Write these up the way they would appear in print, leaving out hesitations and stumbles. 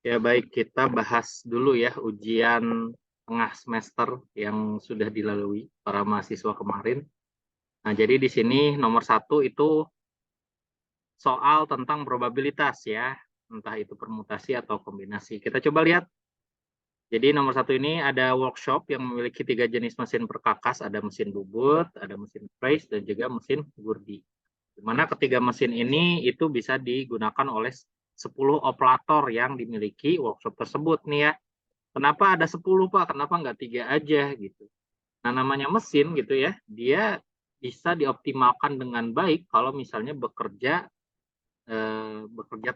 Ya baik, kita bahas dulu ya ujian tengah semester yang sudah dilalui para mahasiswa kemarin. Nah, jadi di sini nomor satu itu soal tentang probabilitas ya, entah itu permutasi atau kombinasi. Kita coba lihat. Jadi nomor satu ini ada workshop yang memiliki 3 jenis mesin perkakas, ada mesin bubut, ada mesin Freise, dan juga mesin Gurdi. Di mana ketiga mesin ini itu bisa digunakan oleh 10 operator yang dimiliki workshop tersebut nih ya. Kenapa ada 10 Pak? Kenapa nggak 3 aja gitu? Nah, namanya mesin gitu ya, dia bisa dioptimalkan dengan baik kalau misalnya bekerja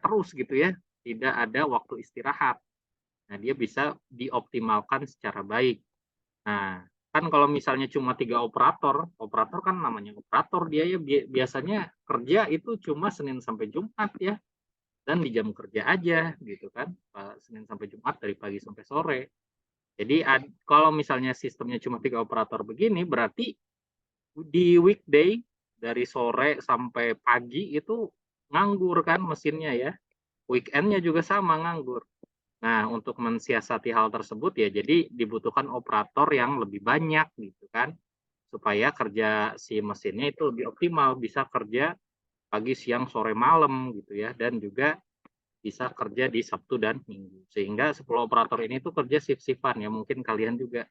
terus gitu ya, tidak ada waktu istirahat. Nah, dia bisa dioptimalkan secara baik. Nah, kan kalau misalnya cuma 3 operator kan namanya operator dia ya biasanya kerja itu cuma Senin sampai Jumat ya, dan di jam kerja aja gitu kan, Senin sampai Jumat dari pagi sampai sore. Jadi kalau misalnya sistemnya cuma 3 operator begini, berarti di weekday dari sore sampai pagi itu nganggur kan mesinnya ya. Weekendnya juga sama nganggur. Nah, untuk mensiasati hal tersebut ya, jadi dibutuhkan operator yang lebih banyak gitu kan, supaya kerja si mesinnya itu lebih optimal, bisa kerja pagi, siang, sore, malam gitu ya, dan juga bisa kerja di Sabtu dan Minggu. Sehingga 10 operator ini tuh kerja shift-shiftan ya, mungkin kalian juga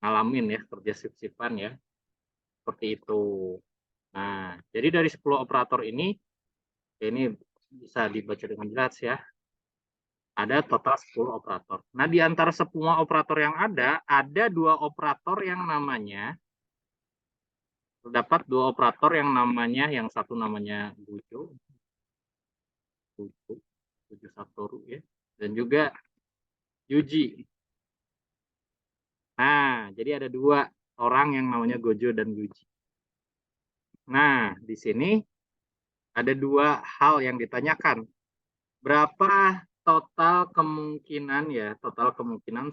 ngalamin ya kerja shift-shiftan ya, seperti itu. Nah, jadi dari 10 operator ini bisa dibaca dengan jelas ya, ada total 10 operator. Nah, di antara semua operator yang ada 2 operator yang namanya, terdapat 2 operator yang namanya, yang satu namanya Gujo, Gujo, Gujo Satoru ya, dan juga Yuji. Nah, jadi ada 2 orang yang namanya Gojo dan Yuji. Nah, di sini ada 2 hal yang ditanyakan. Berapa total kemungkinan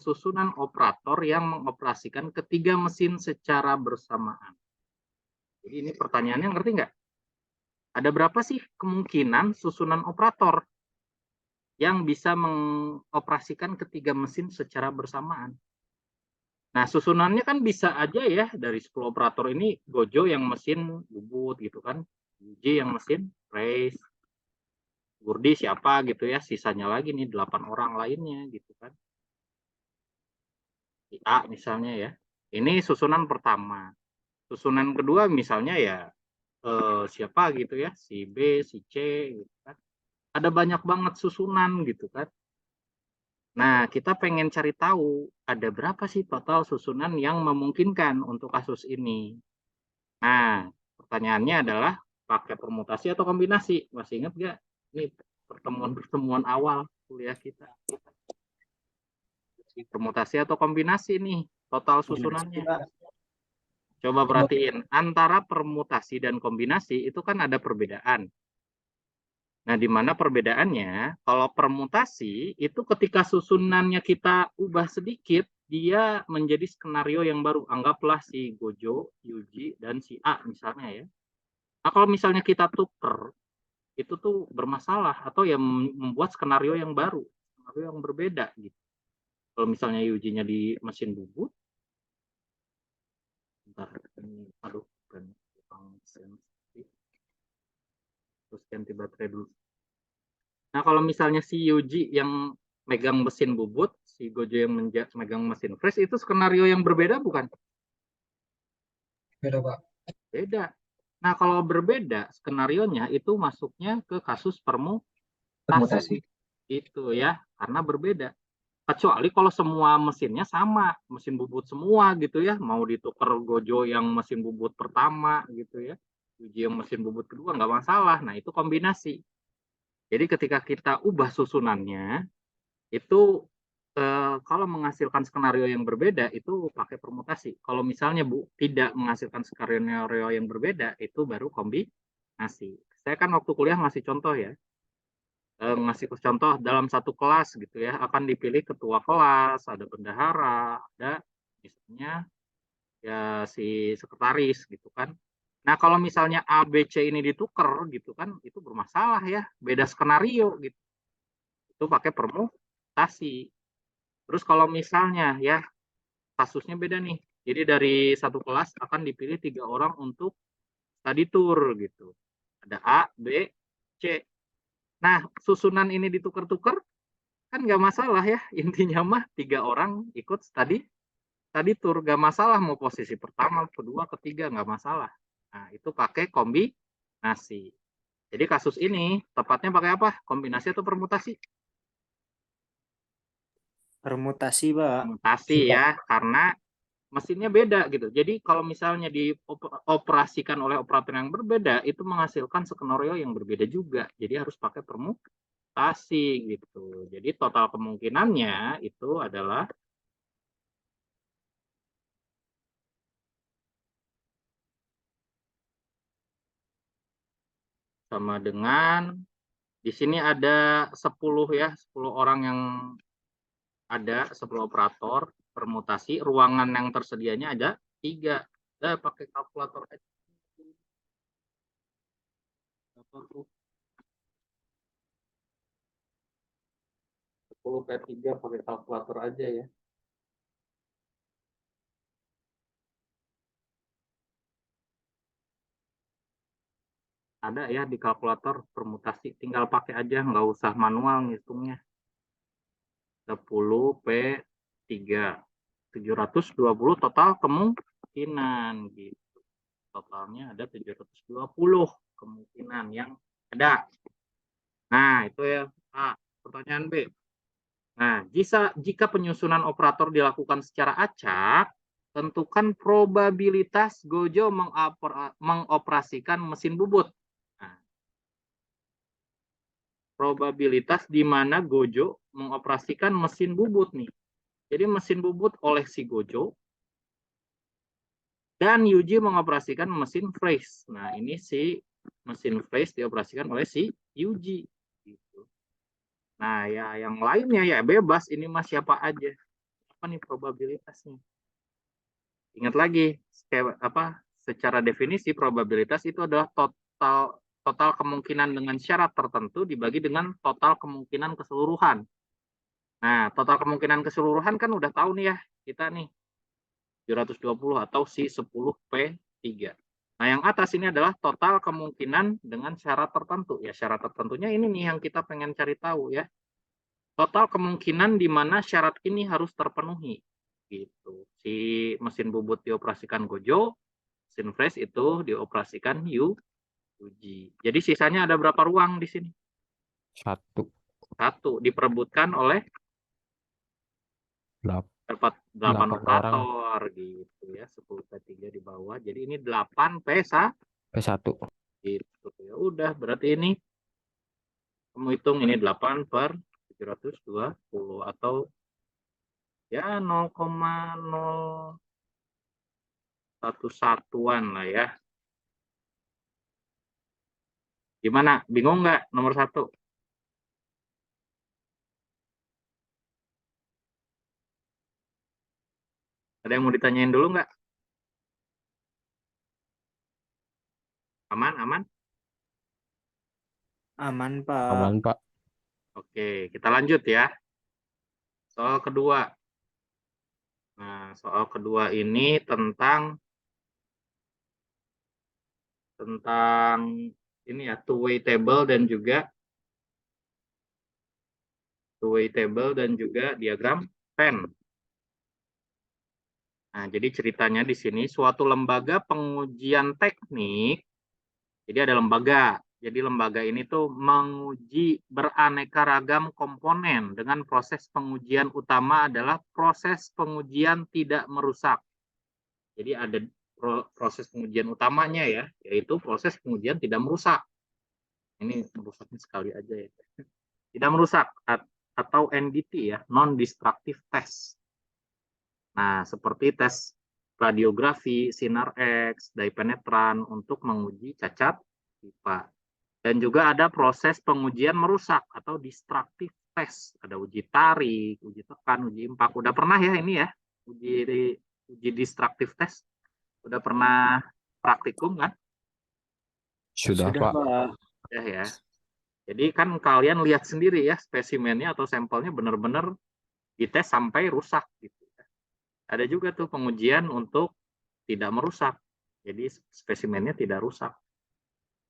susunan operator yang mengoperasikan ketiga mesin secara bersamaan. Jadi ini pertanyaannya, ngerti nggak? Ada berapa sih kemungkinan susunan operator yang bisa mengoperasikan ketiga mesin secara bersamaan? Nah, susunannya kan bisa aja ya, dari 10 operator ini Gojo yang mesin bubut gitu kan, Yuji yang mesin race, Gurdi siapa gitu ya, sisanya lagi nih 8 orang lainnya gitu kan. Si A misalnya ya. Ini susunan pertama. Susunan kedua misalnya ya siapa gitu ya, si B, si C gitu kan. Ada banyak banget susunan gitu kan. Nah, kita pengen cari tahu ada berapa sih total susunan yang memungkinkan untuk kasus ini. Nah, pertanyaannya adalah pakai permutasi atau kombinasi. Masih ingat nggak? Ini pertemuan-pertemuan awal kuliah kita. Permutasi atau kombinasi nih total Kombinasi susunannya. Pak. Coba perhatiin, antara permutasi dan kombinasi itu kan ada perbedaan. Nah, di mana perbedaannya, kalau permutasi itu ketika susunannya kita ubah sedikit, dia menjadi skenario yang baru. Anggaplah si Gojo, Yuji, dan si A misalnya ya. Nah, kalau misalnya kita tuker, itu tuh bermasalah atau yang membuat skenario yang baru, skenario yang berbeda gitu. Kalau misalnya Yujinya di mesin bubut, bentar, ini, aduh, bukan, terus ganti baterai dulu. Nah, kalau misalnya si Yuji yang megang mesin bubut, si Gojo yang megang mesin fresh, itu skenario yang berbeda bukan? Beda Pak. Beda. Nah, kalau berbeda, skenarionya itu masuknya ke kasus Permutasi. permutasi. Itu ya, karena berbeda. Kecuali kalau semua mesinnya sama, mesin bubut semua gitu ya, mau ditukar Gojo yang mesin bubut pertama gitu ya, Yuji yang mesin bubut kedua, nggak masalah. Nah, itu kombinasi. Jadi ketika kita ubah susunannya, itu kalau menghasilkan skenario yang berbeda itu pakai permutasi. Kalau misalnya tidak menghasilkan skenario yang berbeda itu baru kombinasi. Saya kan waktu kuliah ngasih contoh ya, ngasih contoh dalam satu kelas gitu ya, akan dipilih ketua kelas, ada bendahara, ada misalnya ya si sekretaris gitu kan. Nah, kalau misalnya A, B, C ini ditukar gitu kan, itu bermasalah ya, beda skenario gitu. Itu pakai permutasi. permutasi. Terus kalau misalnya ya kasusnya beda nih. Jadi dari satu kelas akan dipilih 3 orang untuk study tour gitu. Ada A, B, C. Nah, susunan ini ditukar-tukar kan nggak masalah ya. Intinya mah 3 orang ikut study tour, nggak masalah mau posisi pertama, kedua, ketiga, nggak masalah. Nah, itu pakai kombinasi. Jadi kasus ini tepatnya pakai apa? Kombinasi atau permutasi? Permutasi, Pak. Permutasi ya, karena mesinnya beda gitu. Jadi kalau misalnya dioperasikan oleh operator yang berbeda, itu menghasilkan skenario yang berbeda juga. Jadi harus pakai permutasi gitu. Jadi total kemungkinannya itu adalah sama dengan di sini ada 10 ya, 10 orang yang ada, 10 operator permutasi, ruangan yang tersedianya ada 3. Udah pakai kalkulator aja. 10 per 3 pakai kalkulator aja ya. Ada ya di kalkulator permutasi, tinggal pakai aja, nggak usah manual ngitungnya. 10 P 3, 720 total kemungkinan gitu. Totalnya ada 720 kemungkinan yang ada. Nah, itu ya A. Pertanyaan B. Nah, jika penyusunan operator dilakukan secara acak, tentukan probabilitas Gojo mengoperasikan mesin bubut. Nah, probabilitas di mana Gojo mengoperasikan mesin bubut nih. Jadi mesin bubut oleh si Gojo dan Yuji mengoperasikan mesin freeze. Nah, ini si mesin freeze dioperasikan oleh si Yuji. Gitu. Nah, ya yang lainnya ya bebas. Ini mah siapa aja. Apa nih probabilitasnya? Ingat lagi, secara definisi probabilitas itu adalah total kemungkinan dengan syarat tertentu dibagi dengan total kemungkinan keseluruhan. Nah, total kemungkinan keseluruhan kan udah tahu nih ya, kita nih 720 atau si 10P3. Nah, yang atas ini adalah total kemungkinan dengan syarat tertentu. Ya, syarat tertentunya ini nih yang kita pengen cari tahu ya. Total kemungkinan di mana syarat ini harus terpenuhi. Gitu. Si mesin bubut dioperasikan Gojo, mesin fresh itu dioperasikan Yuji. Jadi sisanya ada berapa ruang di sini? 1. 1 diperebutkan oleh 8 operator gitu ya, 10P3 di bawah. Jadi ini 8P1 gitu. Ya udah, berarti ini kamu hitung ini 8 per 720 atau ya 0,01 satuan lah ya. Gimana? Bingung nggak nomor 1? Ada yang mau ditanyain dulu nggak? Aman, aman? Aman, Pak. Aman, Pak. Oke, kita lanjut ya. Soal kedua. Nah, soal kedua ini tentang ini ya, two-way table dan juga diagram Venn. Nah, jadi ceritanya di sini suatu lembaga pengujian teknik. Jadi ada lembaga. Jadi lembaga ini tuh menguji beraneka ragam komponen dengan proses pengujian utama adalah proses pengujian tidak merusak. Jadi ada proses pengujian utamanya ya, yaitu proses pengujian tidak merusak. Ini merusaknya sekali aja ya. Tidak merusak atau NDT ya, non-destructive test. Nah, seperti tes radiografi, sinar X, dye penetran untuk menguji cacat pipa. Dan juga ada proses pengujian merusak atau destructive test. Ada uji tarik, uji tekan, uji impak. Udah pernah ya ini ya, uji destructive test? Udah pernah praktikum kan? Sudah, Pak. Ya. Jadi kan kalian lihat sendiri ya, spesimennya atau sampelnya benar-benar dites sampai rusak gitu. Ada juga tuh pengujian untuk tidak merusak. Jadi spesimennya tidak rusak.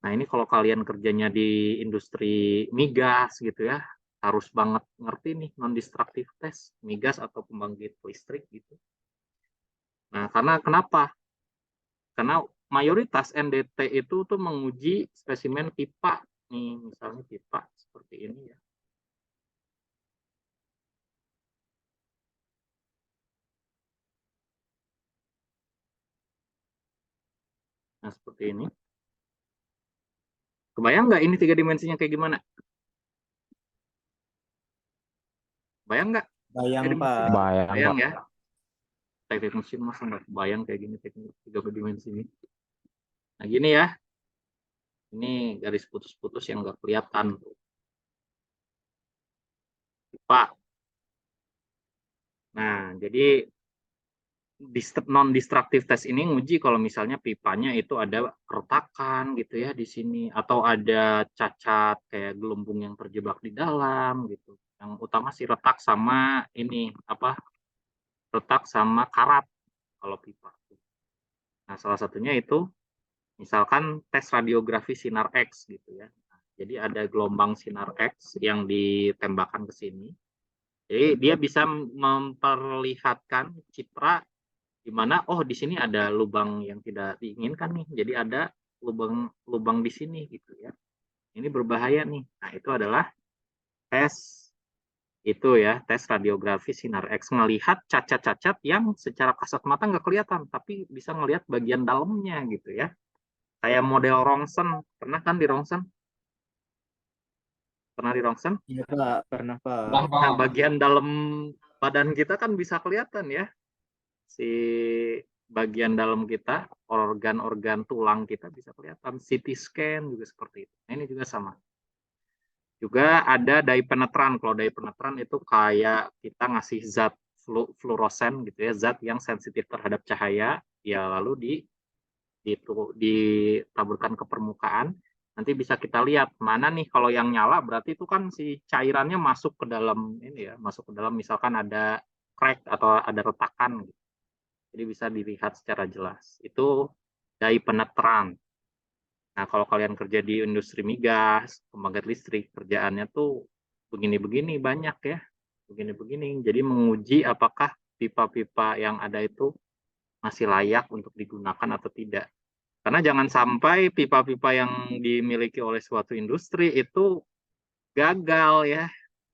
Nah, ini kalau kalian kerjanya di industri migas gitu ya, harus banget ngerti nih non-destructive test migas atau pembangkit listrik gitu. Nah, karena kenapa? Karena mayoritas NDT itu tuh menguji spesimen pipa nih, misalnya pipa seperti ini ya. Nah, seperti ini. Kebayang nggak ini 3 dimensinya kayak gimana? Bayang nggak? Bayang, 3 dimensinya? Pak. Bayang, Bayang Pak. ya? Teknik mesin masa nggak bayang kayak gini teknik 3 dimensi ini. Nah, gini ya. Ini garis putus-putus yang nggak kelihatan. Pak. Nah, jadi non-destructive test ini nguji kalau misalnya pipanya itu ada keretakan gitu ya di sini, atau ada cacat kayak gelembung yang terjebak di dalam gitu. Yang utama sih retak sama ini apa? Retak sama karat kalau pipa. Nah, salah satunya itu misalkan tes radiografi sinar X gitu ya. Nah, jadi ada gelombang sinar X yang ditembakkan ke sini. Jadi dia bisa memperlihatkan citra di mana oh di sini ada lubang yang tidak diinginkan nih. Jadi ada lubang di sini gitu ya. Ini berbahaya nih. Nah, itu adalah tes itu ya, tes radiografi sinar X melihat cacat-cacat yang secara kasat mata nggak kelihatan, tapi bisa ngelihat bagian dalamnya gitu ya. Kayak model rongsen, pernah kan di rongsen? Pernah di rongsen? Iya, Pak. Pernah, Pak. Nah, bagian dalam badan kita kan bisa kelihatan ya, si bagian dalam kita, organ-organ tulang kita bisa kelihatan. CT scan juga seperti itu. Nah, ini juga sama. Juga ada dye penetran. Kalau dye penetran itu kayak kita ngasih zat fluoresan gitu ya, zat yang sensitif terhadap cahaya, ya lalu ditaburkan ke permukaan. Nanti bisa kita lihat mana nih kalau yang nyala berarti itu kan si cairannya masuk ke dalam ini ya, masuk ke dalam misalkan ada crack atau ada retakan gitu. Jadi bisa dilihat secara jelas. Itu dye penetran. Nah, kalau kalian kerja di industri migas, pembangkit listrik, kerjaannya tuh begini-begini banyak ya. Begini-begini. Jadi menguji apakah pipa-pipa yang ada itu masih layak untuk digunakan atau tidak. Karena jangan sampai pipa-pipa yang dimiliki oleh suatu industri itu gagal ya.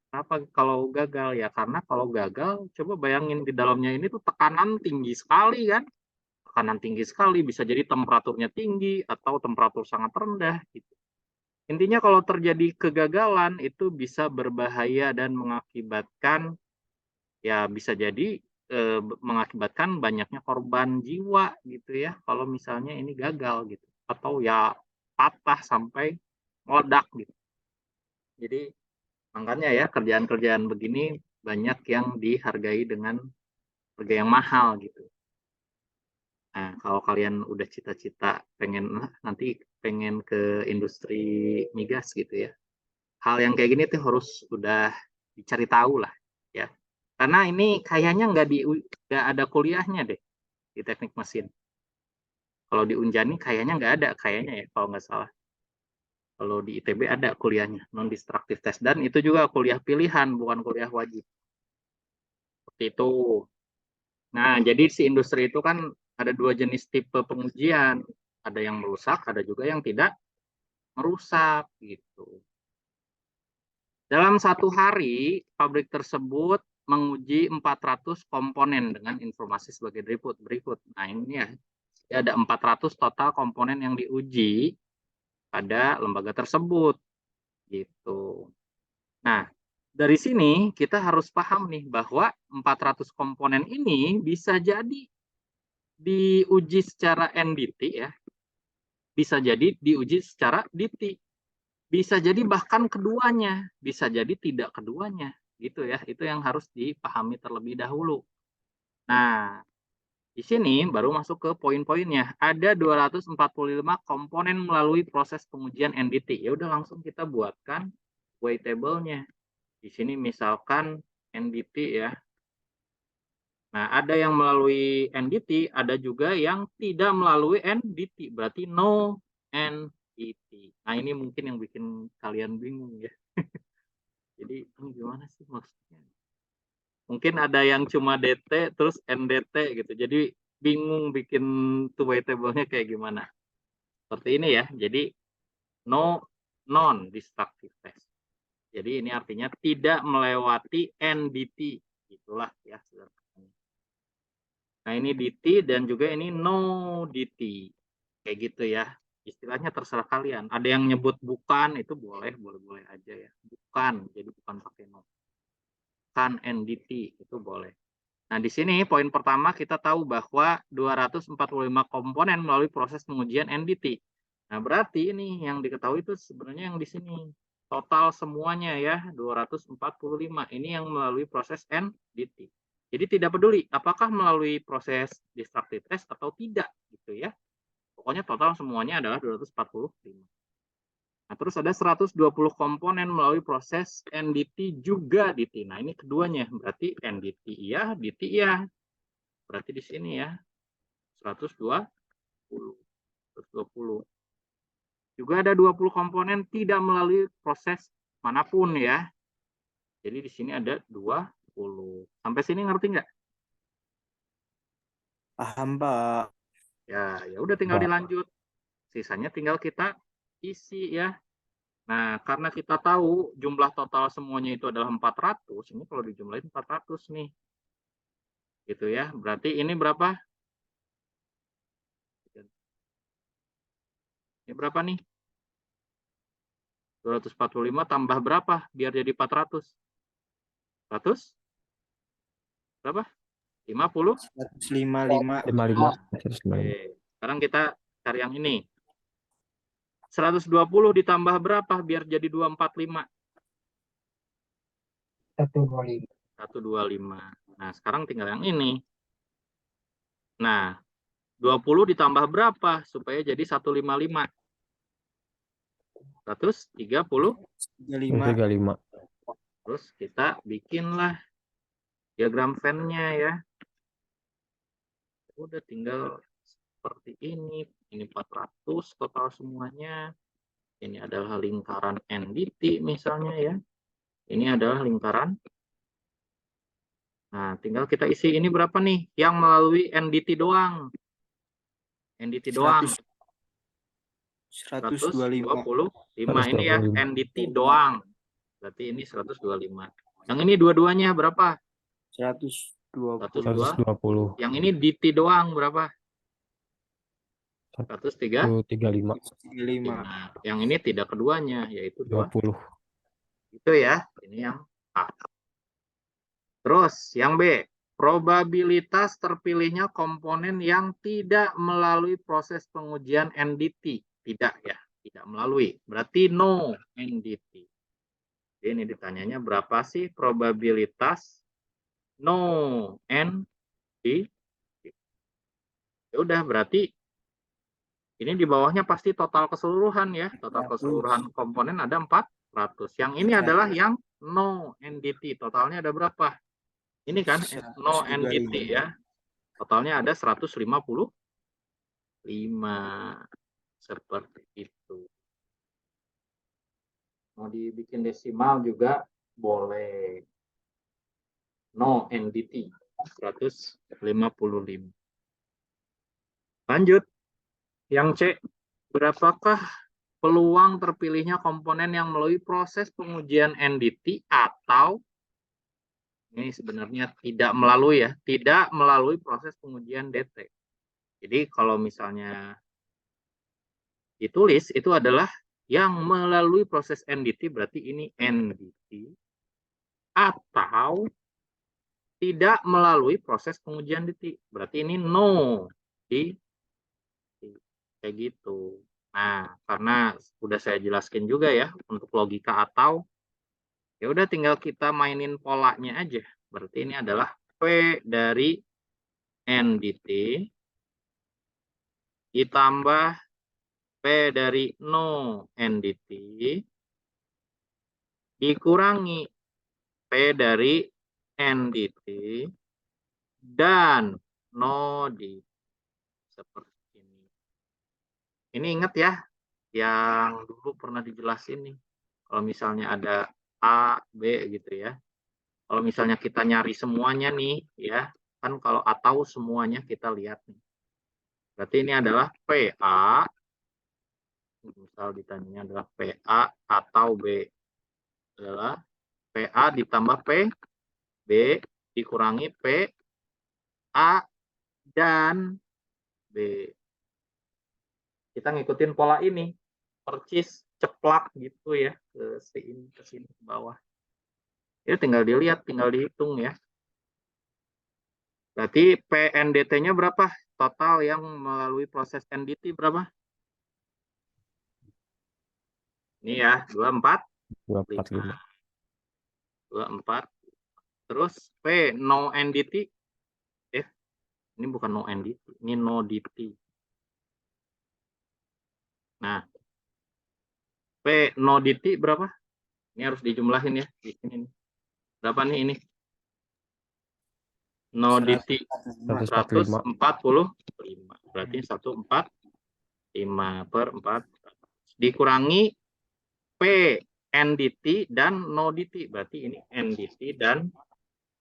Kenapa kalau gagal ya? Karena kalau gagal, coba bayangin di dalamnya ini tuh tekanan tinggi sekali kan. Tekanan tinggi sekali, bisa jadi temperaturnya tinggi atau temperatur sangat rendah gitu. Intinya kalau terjadi kegagalan itu bisa berbahaya dan mengakibatkan ya bisa jadi mengakibatkan banyaknya korban jiwa gitu ya kalau misalnya ini gagal gitu atau ya patah sampai meledak gitu. Jadi makanya ya kerjaan-kerjaan begini banyak yang dihargai dengan harga yang mahal gitu. Nah, kalau kalian udah cita-cita pengen nanti pengen ke industri migas gitu ya, hal yang kayak gini tuh harus udah dicari tahu lah ya. Karena ini kayaknya nggak ada kuliahnya deh di teknik mesin. Kalau di Unjani kayaknya nggak ada, kayaknya ya kalau nggak salah. Kalau di ITB ada kuliahnya non destructive test dan itu juga kuliah pilihan bukan kuliah wajib. Seperti itu. Nah, jadi si industri itu kan ada 2 jenis tipe pengujian. Ada yang merusak, ada juga yang tidak merusak gitu. Dalam satu hari, pabrik tersebut menguji 400 komponen dengan informasi sebagai berikut. Nah, ini ya, ada 400 total komponen yang diuji pada lembaga tersebut gitu. Nah, dari sini kita harus paham nih bahwa 400 komponen ini bisa jadi diuji secara NDT ya, bisa jadi diuji secara DT, bisa jadi bahkan keduanya, bisa jadi tidak keduanya gitu ya. Itu yang harus dipahami terlebih dahulu. Nah, Di sini baru masuk ke poin-poinnya. Ada 245 komponen melalui proses pengujian NDT. Ya udah langsung kita buatkan way table-nya. Di sini misalkan NDT ya. Nah, ada yang melalui NDT, ada juga yang tidak melalui NDT. Berarti no NDT. Nah, ini mungkin yang bikin kalian bingung ya. Jadi, ini gimana sih maksudnya? Mungkin ada yang cuma DT, terus NDT gitu. Jadi, bingung bikin two-way table-nya kayak gimana. Seperti ini ya. Jadi, no non-destructive test. Jadi, ini artinya tidak melewati NDT. Itulah ya. Nah, ini DT dan juga ini no DT. Kayak gitu ya. Istilahnya terserah kalian. Ada yang nyebut bukan, itu boleh aja ya. Bukan, jadi bukan pakai no. Bukan NDT, itu boleh. Nah, di sini poin pertama kita tahu bahwa 245 komponen melalui proses pengujian NDT. Nah, berarti ini yang diketahui itu sebenarnya yang di sini. Total semuanya ya, 245. Ini yang melalui proses NDT. Jadi tidak peduli apakah melalui proses destructive test atau tidak gitu ya. Pokoknya total semuanya adalah 245. Nah, terus ada 120 komponen melalui proses NDT juga DT. Nah, ini keduanya. Berarti NDT iya, DT iya. Berarti di sini ya. 120. 120. Juga ada 20 komponen tidak melalui proses manapun ya. Jadi di sini ada 20. Sampai sini ngerti nggak? Paham, Pak. Ya udah tinggal dilanjut. Sisanya tinggal kita isi ya. Nah, karena kita tahu jumlah total semuanya itu adalah 400, ini kalau dijumlahin 400 nih. Gitu ya. Berarti ini berapa? Ini berapa nih? 245 tambah berapa biar jadi 400? 100? Berapa? 50? 155. 55. Oke. Sekarang kita cari yang ini. 120 ditambah berapa biar jadi 245? 125. 125. Nah, sekarang tinggal yang ini. Nah, 20 ditambah berapa supaya jadi 155? 130. 35. Terus kita bikinlah diagram Venn-nya ya. Udah tinggal seperti ini. Ini 400 total semuanya. Ini adalah lingkaran NDT misalnya ya. Ini adalah lingkaran. Nah, tinggal kita isi ini berapa nih? Yang melalui NDT doang. NDT doang. 125. 125. Ini ya NDT doang. Berarti ini 125. Yang ini dua-duanya berapa? 120. 120. Yang ini DT doang berapa? 135. 35. Yang ini tidak keduanya, yaitu 20. Itu ya, ini yang A. Terus yang B, probabilitas terpilihnya komponen yang tidak melalui proses pengujian NDT. Tidak ya, tidak melalui. Berarti no NDT. Jadi ini ditanyanya berapa sih probabilitas no NDT? Ya udah, berarti ini di bawahnya pasti total keseluruhan ya. Total keseluruhan komponen ada 400. Yang ini adalah yang no NDT. Totalnya ada berapa? Ini kan no NDT ya. Totalnya ada 155. Seperti itu. Mau dibikin desimal juga boleh. No NDT. 155. Lanjut. Yang C. Berapakah peluang terpilihnya komponen yang melalui proses pengujian NDT atau ini sebenarnya tidak melalui ya, tidak melalui proses pengujian DT. Jadi kalau misalnya ditulis itu adalah yang melalui proses NDT, berarti ini NDT, atau tidak melalui proses pengujian DT, berarti ini no DT. Kayak gitu. Nah, karena udah saya jelaskan juga ya untuk logika atau, ya udah tinggal kita mainin polanya aja. Berarti ini adalah P dari NDT ditambah P dari no NDT dikurangi P dari NDT dan no DT. Seperti ini. Ini ingat ya, yang dulu pernah dijelasin nih. Kalau misalnya ada A, B gitu ya. Kalau misalnya kita nyari semuanya nih, ya kan kalau atau semuanya kita lihat nih. Berarti ini adalah PA. Misal ditanya adalah PA atau B. Adalah PA ditambah P, B dikurangi P, A, dan B. Kita ngikutin pola ini. Percis, ceplak gitu ya. Ke sini, ke bawah. Ya tinggal dilihat, tinggal dihitung ya. Berarti PNDT-nya berapa? Total yang melalui proses NDT berapa? Ini ya, 24. 245. 24. Terus P no NDT. Ini bukan no NDT, ini no DT. Nah, P no DT berapa? Ini harus dijumlahin ya di sini. Berapa nih ini? No DT 145. Berarti 145 per 4 dikurangi P NDT dan no DT. Berarti ini NDT dan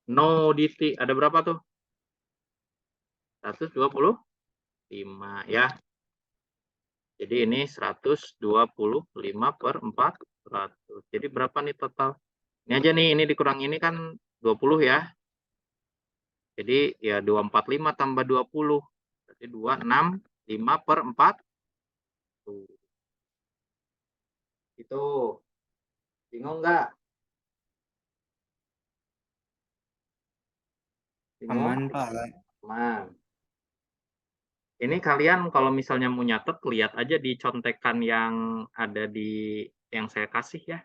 no DT. Ada berapa tuh? 125 ya. Jadi ini 125 per 400. Jadi berapa nih total? Ini aja nih, ini dikurang ini kan 20 ya. Jadi ya 245 tambah 20. Berarti 265 per 4. Tuh. Itu. Bingung nggak? Bingung? Aman, Pak. Aman. Ini kalian kalau misalnya mau nyatet, lihat aja di contekan yang ada di yang saya kasih ya.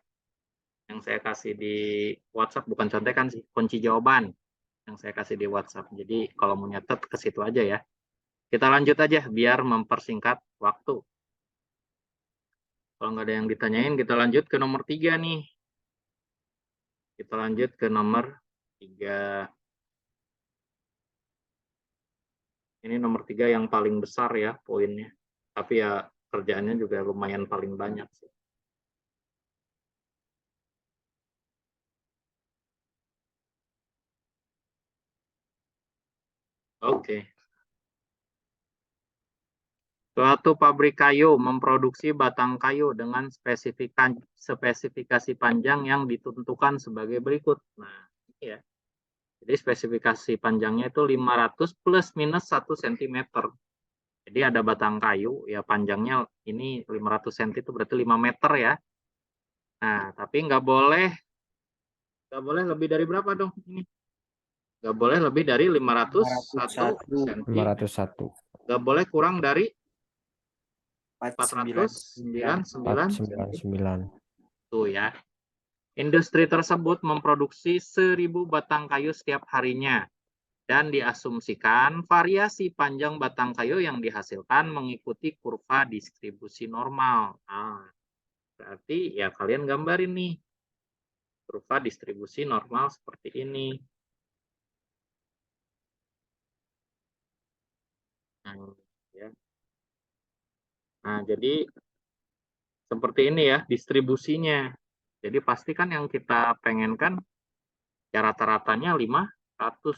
Yang saya kasih di WhatsApp, bukan contekan sih, kunci jawaban yang saya kasih di WhatsApp. Jadi kalau mau nyatet ke situ aja ya. Kita lanjut aja biar mempersingkat waktu. Kalau nggak ada yang ditanyain, kita lanjut ke nomor 3 nih. Kita lanjut ke nomor 3. Ini nomor 3 yang paling besar ya poinnya. Tapi ya kerjaannya juga lumayan paling banyak sih. Oke. Suatu pabrik kayu memproduksi batang kayu dengan spesifikasi panjang yang ditentukan sebagai berikut. Nah, ini ya. Jadi spesifikasi panjangnya itu 500 plus minus 1 cm. Jadi ada batang kayu, ya panjangnya ini 500 cm itu berarti 5 meter ya. Nah, tapi nggak boleh lebih dari berapa dong ini? Nggak boleh lebih dari 501 cm. 501. Nggak boleh kurang dari 499. 499. Tuh ya. Industri tersebut memproduksi 1000 batang kayu setiap harinya dan diasumsikan variasi panjang batang kayu yang dihasilkan mengikuti kurva distribusi normal. Nah, berarti ya kalian gambarin nih kurva distribusi normal seperti ini. Nah, ya. Nah, jadi seperti ini ya distribusinya. Jadi pasti kan yang kita pengen kan ya rata-ratanya 500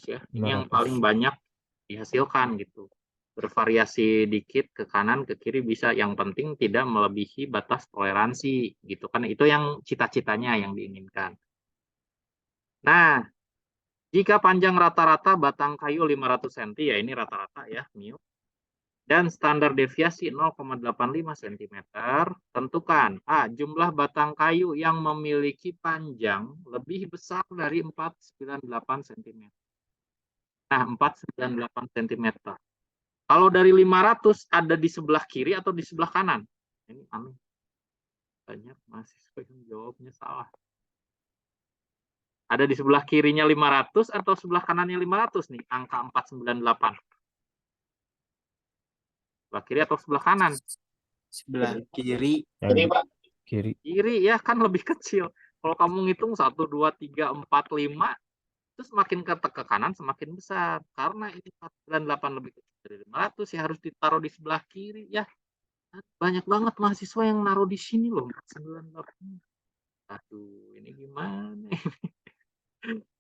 ya. Ini yang 500. paling banyak dihasilkan gitu. Bervariasi dikit ke kanan ke kiri bisa, yang penting tidak melebihi batas toleransi gitu kan. Itu yang cita-citanya yang diinginkan. Nah, jika panjang rata-rata batang kayu 500 cm ya ini rata-rata ya, mu. Dan standar deviasi 0,85 cm, tentukan A. Jumlah batang kayu yang memiliki panjang lebih besar dari 498 cm. Nah, 498 cm. Kalau dari 500 ada di sebelah kiri atau di sebelah kanan? Ini aneh. Banyak mahasiswa yang jawabnya salah. Ada di sebelah kirinya 500 atau sebelah kanannya 500 nih, angka 498. Sebelah kiri atau sebelah kanan? Sebelah kiri. Yang kiri. Kiri ya, kan lebih kecil. Kalau kamu ngitung 1, 2, 3, 4, 5, terus semakin ke kanan semakin besar. Karena ini 498 lebih kecil dari 500, ya harus ditaruh di sebelah kiri ya. Banyak banget mahasiswa yang naruh di sini loh, 498. Aduh, ini gimana?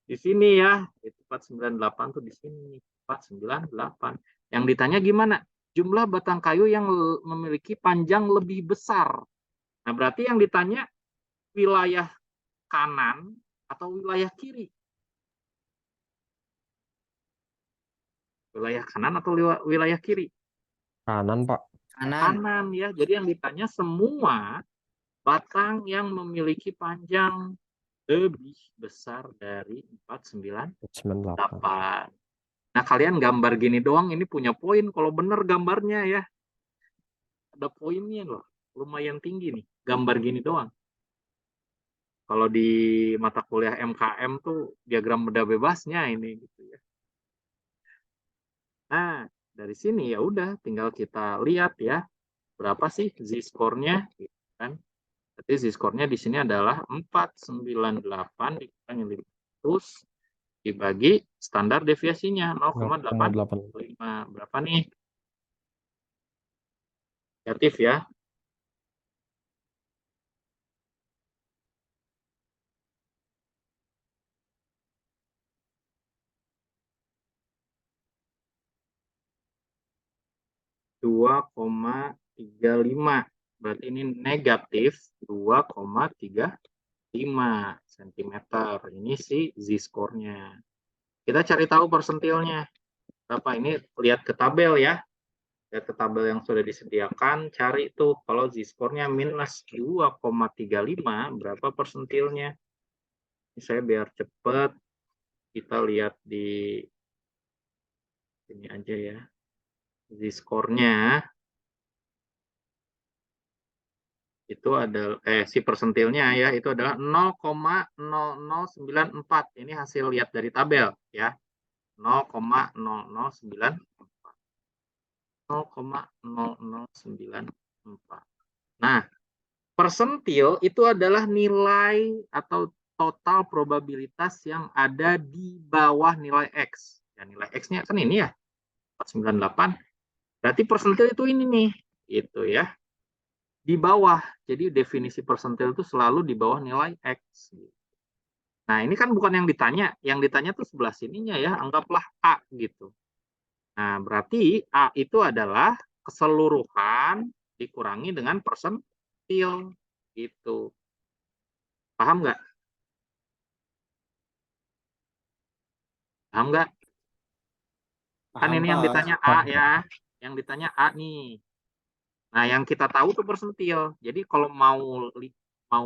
Di sini ya, itu 498 tuh di sini. 498. Yang ditanya gimana? Jumlah batang kayu yang memiliki panjang lebih besar. Nah, berarti yang ditanya wilayah kanan atau wilayah kiri? Wilayah kanan atau wilayah kiri? Kanan, Pak. Kanan. Kanan ya. Jadi yang ditanya semua batang yang memiliki panjang lebih besar dari 498. Nah, kalian gambar gini doang ini punya poin kalau bener gambarnya ya. Ada poinnya loh. Lumayan tinggi nih. Gambar gini doang. Kalau di mata kuliah MKM tuh diagram beda bebasnya ini gitu ya. Nah, dari sini ya udah tinggal kita lihat ya berapa sih z-score-nya gitu kan. Berarti z-score-nya di sini adalah 498 dikurangi 500 dibagi standar deviasinya 0,85. Berapa nih? Negatif ya. 2,35. Berarti ini negatif 2,35 cm. Ini si z-score-nya. Kita cari tahu persentilnya. Berapa ini? Lihat ke tabel ya. Lihat ke tabel yang sudah disediakan. Cari tuh kalau z-score-nya minus 2,35 berapa persentilnya. Ini saya biar cepat. Kita lihat di sini aja ya. Z-score-nya itu adalah si persentilnya ya itu adalah 0,0094. Ini hasil lihat dari tabel ya. 0,0094. 0,0094. Nah, persentil itu adalah nilai atau total probabilitas yang ada di bawah nilai X. Ya, nilai X-nya kan ini ya, 498. Berarti persentil itu ini nih, itu ya. Di bawah. Jadi definisi persentil itu selalu di bawah nilai X. Nah, ini kan bukan yang ditanya. Yang ditanya tuh sebelah sininya ya, anggaplah A gitu. Nah, berarti A itu adalah keseluruhan dikurangi dengan persentil gitu. Paham nggak? Paham nggak? Kan Paham, ini yang Pak. ditanya A ya. Yang ditanya A nih. Nah, yang kita tahu tuh persentil. Jadi kalau mau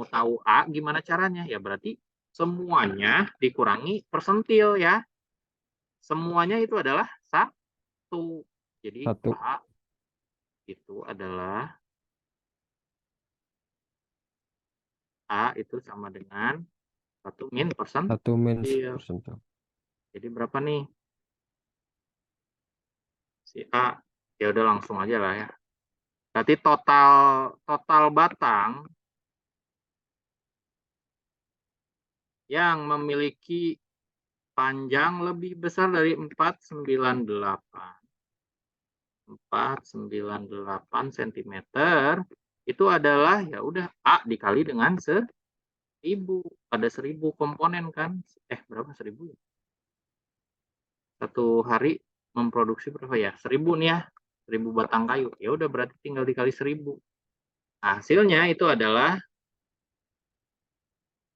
tahu A gimana caranya? Ya berarti semuanya dikurangi persentil ya. Semuanya itu adalah 1. Jadi 1. A itu adalah A itu sama dengan 1 min 1 persentil. min persentil. Jadi berapa nih? Si A. Ya udah langsung aja lah ya. Berarti total batang yang memiliki panjang lebih besar dari 498 cm itu adalah ya udah A dikali dengan 1000. Ada 1000 komponen kan? Berapa 1000 ya? Satu hari memproduksi berapa ya? 1000 nih ya. 1000 batang kayu. Ya udah berarti tinggal dikali 1000. Hasilnya itu adalah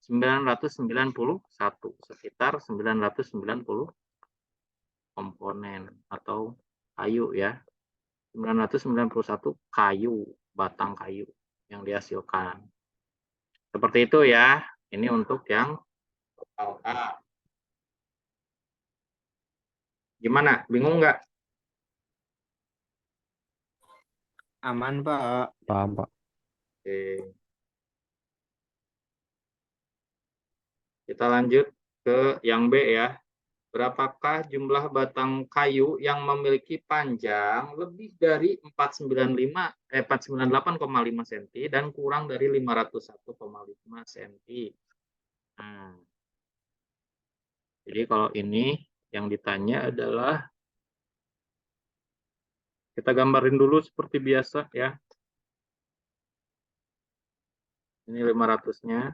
991, sekitar 990 komponen atau kayu ya. 991 kayu, batang kayu yang dihasilkan. Seperti itu ya. Ini untuk yang total A. Gimana? Bingung nggak? Aman, Pak. Paham, Pak. Oke. Kita lanjut ke yang B ya. Berapakah jumlah batang kayu yang memiliki panjang lebih dari 498,5 cm dan kurang dari 501,5 cm? Nah, jadi kalau ini yang ditanya adalah, kita gambarin dulu seperti biasa ya. Ini 500-nya.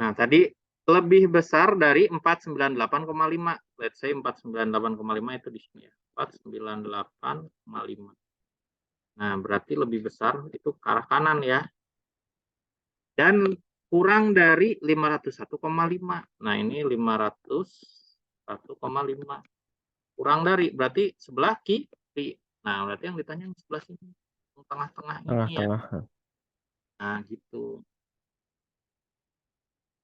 Nah, tadi lebih besar dari 498,5. Let's say 498,5 itu di sini ya. 498,5. Nah, berarti lebih besar itu ke arah kanan ya. Dan kurang dari 501,5. Nah, ini 501,5. Kurang dari, berarti sebelah kiri. Nah, berarti yang ditanya yang sebelah sini. Yang tengah-tengah ini ya. Tengah-tengah. Nah, gitu.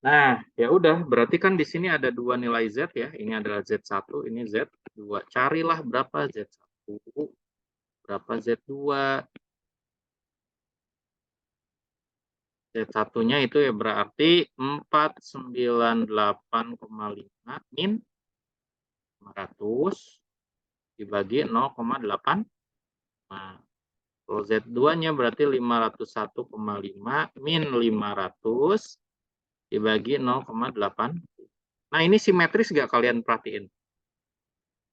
Nah, ya udah, berarti kan di sini ada dua nilai Z ya. Ini adalah Z1, ini Z2. Carilah berapa Z1, berapa Z2. Z1-nya itu ya berarti 498,5 min 500 dibagi 0,8. Nah, kalau Z2-nya berarti 501,5 min 500 dibagi 0,8. Nah, ini simetris nggak kalian perhatiin?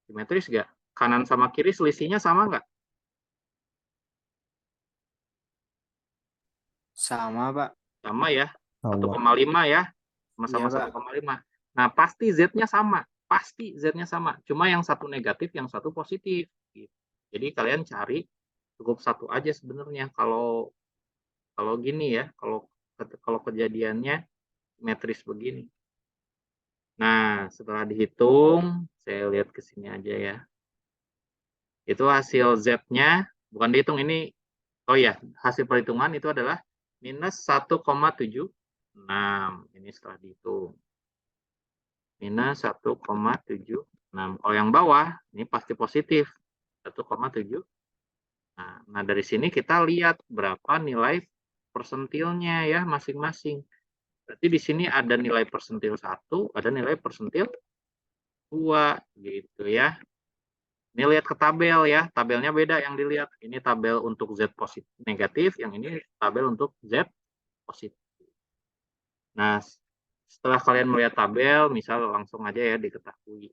Simetris nggak? Kanan sama kiri selisihnya sama nggak? Sama, Pak. Sama ya, Sama. 1,5 ya, sama-sama Iya, Pak. 1,5. Nah, pasti Z-nya sama, pasti Z-nya sama. Cuma yang satu negatif, yang satu positif. Gitu. Jadi kalian cari cukup satu aja sebenarnya. Kalau gini ya, kalau kejadiannya simetris begini. Nah, setelah dihitung, saya lihat ke sini aja ya. Itu hasil Z-nya, bukan dihitung ini, oh ya, hasil perhitungan itu adalah minus 1,76. Ini setelah dihitung. Minus 1,76. Kalau yang bawah, ini pasti positif. 1,7. Nah, dari sini kita lihat berapa nilai persentilnya ya masing-masing. Berarti di sini ada nilai persentil 1, ada nilai persentil 2 gitu ya. Ini lihat ke tabel ya, tabelnya beda yang dilihat. Ini tabel untuk Z positif negatif, yang ini tabel untuk Z positif. Nah, setelah kalian melihat tabel, misal langsung aja ya diketahui.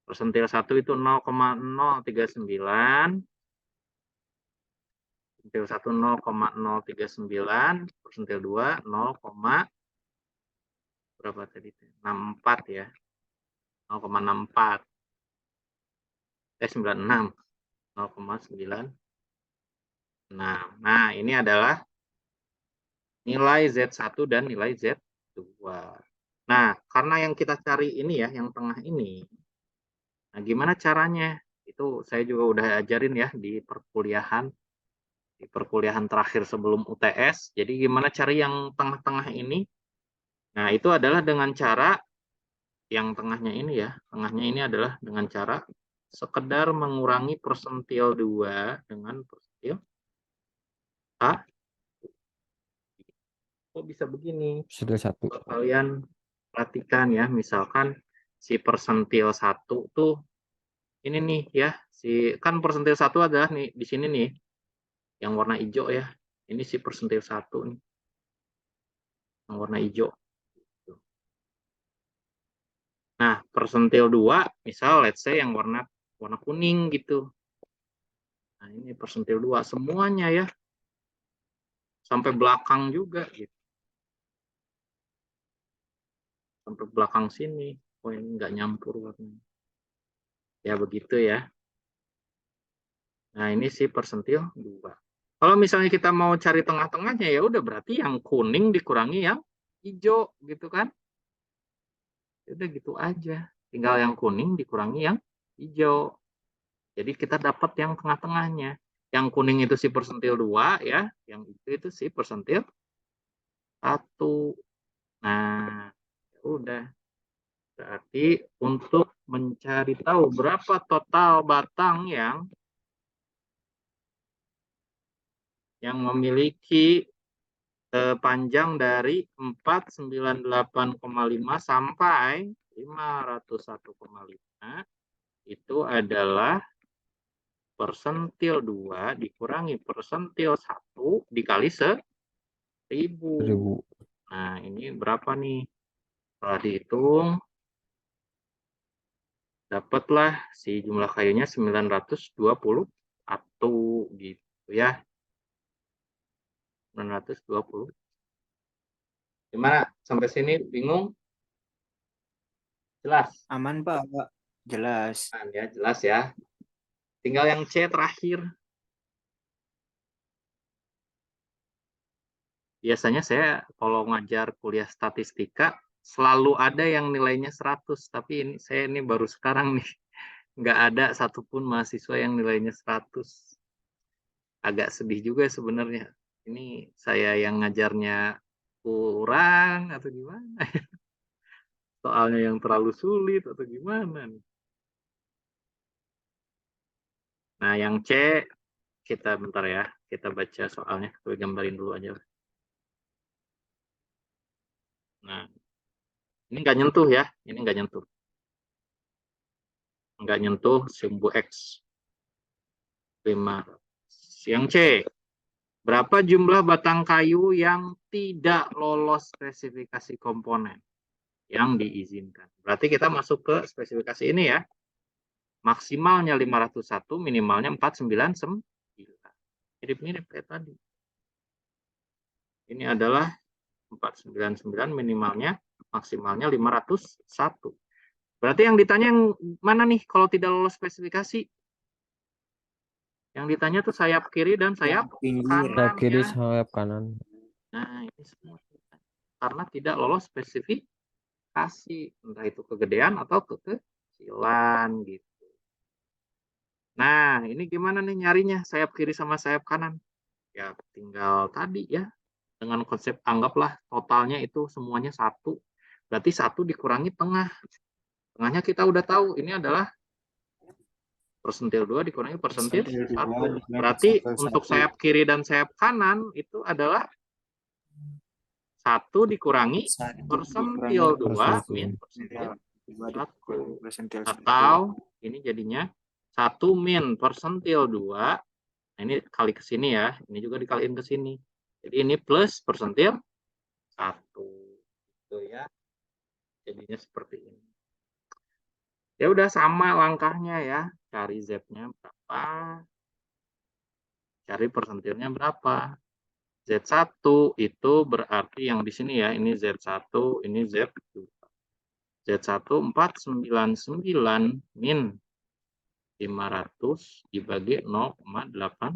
Persentil 1 itu 0,039, persentil 1 0,039, persentil 2 0, berapa tadi? 64 ya. 0,64. 96. 0,9. Nah, ini adalah nilai Z1 dan nilai Z2. Nah, karena yang kita cari ini ya, yang tengah ini. Nah, gimana caranya? Itu saya juga udah ajarin ya di perkuliahan terakhir sebelum UTS. Jadi gimana cari yang tengah-tengah ini? Nah, itu adalah dengan cara yang tengahnya ini ya. Tengahnya ini adalah dengan cara sekedar mengurangi persentil 2 dengan persentil A. Kok bisa begini? Persentil 1. Kalian perhatikan ya, misalkan si persentil 1 tuh ini nih ya, kan persentil 1 adalah nih di sini nih yang warna hijau ya. Ini si persentil 1 nih. Yang warna hijau. Nah, persentil 2 misal let's say yang warna kuning gitu. Nah, ini persentil 2 semuanya ya. Sampai belakang juga gitu. Sampai belakang sini. Oh, ini nggak nyampur warnanya. Ya begitu ya. Nah, ini si persentil 2. Kalau misalnya kita mau cari tengah-tengahnya ya udah berarti yang kuning dikurangi yang hijau gitu kan. Udah gitu aja. Tinggal yang kuning dikurangi yang hijau. Jadi kita dapat yang tengah-tengahnya. Yang kuning itu si persentil 2 ya, yang itu si persentil 1. Nah, ya udah. Berarti untuk mencari tahu berapa total batang yang memiliki Panjang dari 498,5 sampai 501,5 itu adalah persentil 2 dikurangi persentil 1 dikali 1000. 1000. Nah, ini berapa nih? Setelah dihitung, dapatlah si jumlah kayunya 921 gitu ya. 920. Gimana? Sampai sini bingung? Jelas? Aman Pak. Jelas. Nah, ya, jelas ya. Tinggal yang C terakhir. Biasanya saya kalau ngajar kuliah statistika selalu ada yang nilainya 100, tapi saya baru sekarang nih nggak ada satupun mahasiswa yang nilainya 100. Agak sedih juga sebenarnya. Ini saya yang ngajarnya kurang atau gimana? Soalnya yang terlalu sulit atau gimana nih? Nah, yang C kita bentar ya, kita baca soalnya, kita gambarin dulu aja. Nah, ini nggak nyentuh ya, ini nggak nyentuh sumbu X 5. Yang C, berapa jumlah batang kayu yang tidak lolos spesifikasi komponen yang diizinkan? Berarti kita masuk ke spesifikasi ini ya. Maksimalnya 501, minimalnya 499. Mirip-mirip kayak tadi. Ini adalah 499, minimalnya, maksimalnya 501. Berarti yang ditanya yang mana nih kalau tidak lolos spesifikasi? Yang ditanya tuh sayap kiri dan sayap Pinggir. Sayap kanan kiri, ya. sayap kanan. Nah, ini semua karena tidak lolos spesifikasi, entah itu kegedean atau kekecilan gitu. Nah, ini gimana nih nyarinya sayap kiri sama sayap kanan? Ya, tinggal tadi ya, dengan konsep anggaplah totalnya itu semuanya 1. Berarti 1 dikurangi tengah. Tengahnya kita udah tahu, ini adalah persentil 2 dikurangi persentil 1. Berarti untuk sayap kiri dan sayap kanan itu adalah 1 dikurangi persentil 2 min persentil 1. Atau ini jadinya 1 min persentil 2. Nah, ini kali ke sini ya. Ini juga dikaliin ke sini. Jadi ini plus persentil 1. Gitu ya. Jadinya seperti ini. Ya udah sama langkahnya ya. Cari Z-nya berapa. Cari persentilnya berapa. Z1 itu berarti yang di sini ya. Ini Z1, ini Z2. Z1 499 min 500 dibagi 0,85.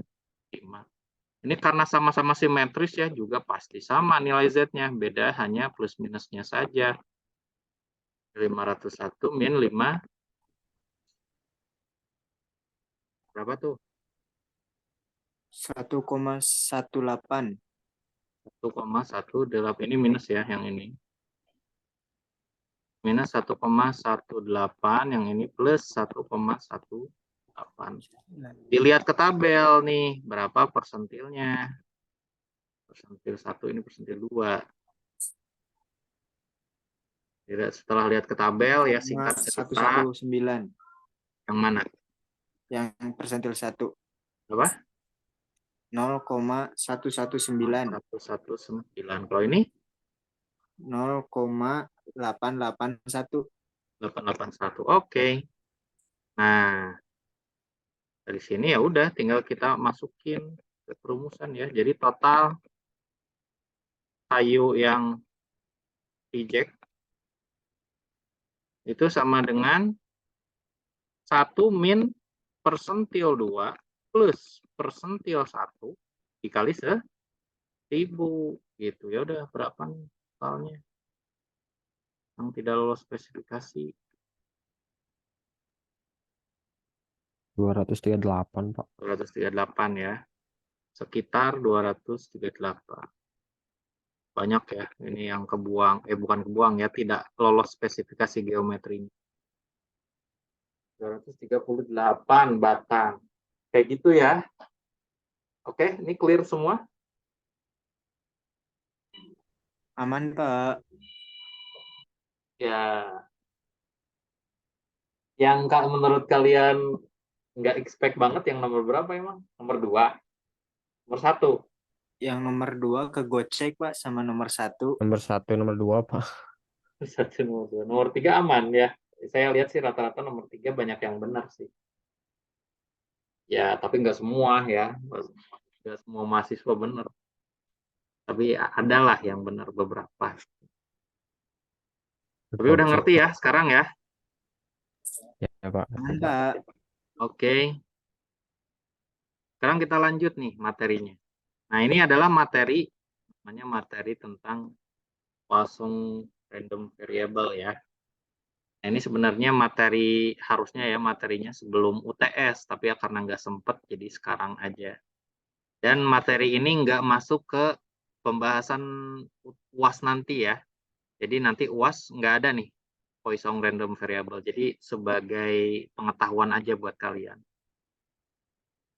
Ini karena sama-sama simetris ya, juga pasti sama nilai Z-nya. Beda hanya plus minusnya saja. 501 min 5. Berapa tuh? 1,18. 1,18. Ini minus ya, yang ini. Minus 1,18. Yang ini plus 1,18. Dilihat ke tabel nih, berapa persentilnya. Persentil 1, ini persentil 2. Setelah lihat ke tabel, ya singkat cerita. 119. Yang mana? Yang persentil 1. Apa? 0,119. 119. Kalau ini? 0,881. 881. Oke. Nah, dari sini ya udah tinggal kita masukin ke perumusan ya. Jadi total kayu yang reject itu sama dengan 1 min persentil 2 plus persentil 1 dikali 1000 gitu. Ya udah berapa nih totalnya yang tidak lolos spesifikasi? 238, Pak. 238 ya. Sekitar 238. Banyak ya, ini yang kebuang, bukan kebuang ya, tidak lolos spesifikasi geometrinya. 238 batang. Kayak gitu ya. Oke, ini clear semua? Aman, Pak. Ya, yang menurut kalian nggak expect banget yang nomor berapa emang? Nomor 2, nomor 1. Yang nomor 2 ke Gocek, Pak, sama nomor 1. Nomor 1, nomor 2, Pak. Satu, nomor 2. Nomor 3 aman ya. Saya lihat sih rata-rata nomor 3 banyak yang benar sih. Ya, tapi nggak semua ya. Nggak semua mahasiswa benar. Tapi adalah yang benar beberapa. Tapi udah Gocek, ngerti ya Pak. sekarang ya. Ya, Pak. Aman, Pak. Oke. Sekarang kita lanjut nih materinya. Nah, ini adalah materi, namanya materi tentang Poisson random variable ya. Nah, ini sebenarnya materi, harusnya ya materinya sebelum UTS, tapi ya karena nggak sempet, jadi sekarang aja. Dan materi ini nggak masuk ke pembahasan UAS nanti ya. Jadi nanti UAS nggak ada nih Poisson random variable. Jadi sebagai pengetahuan aja buat kalian.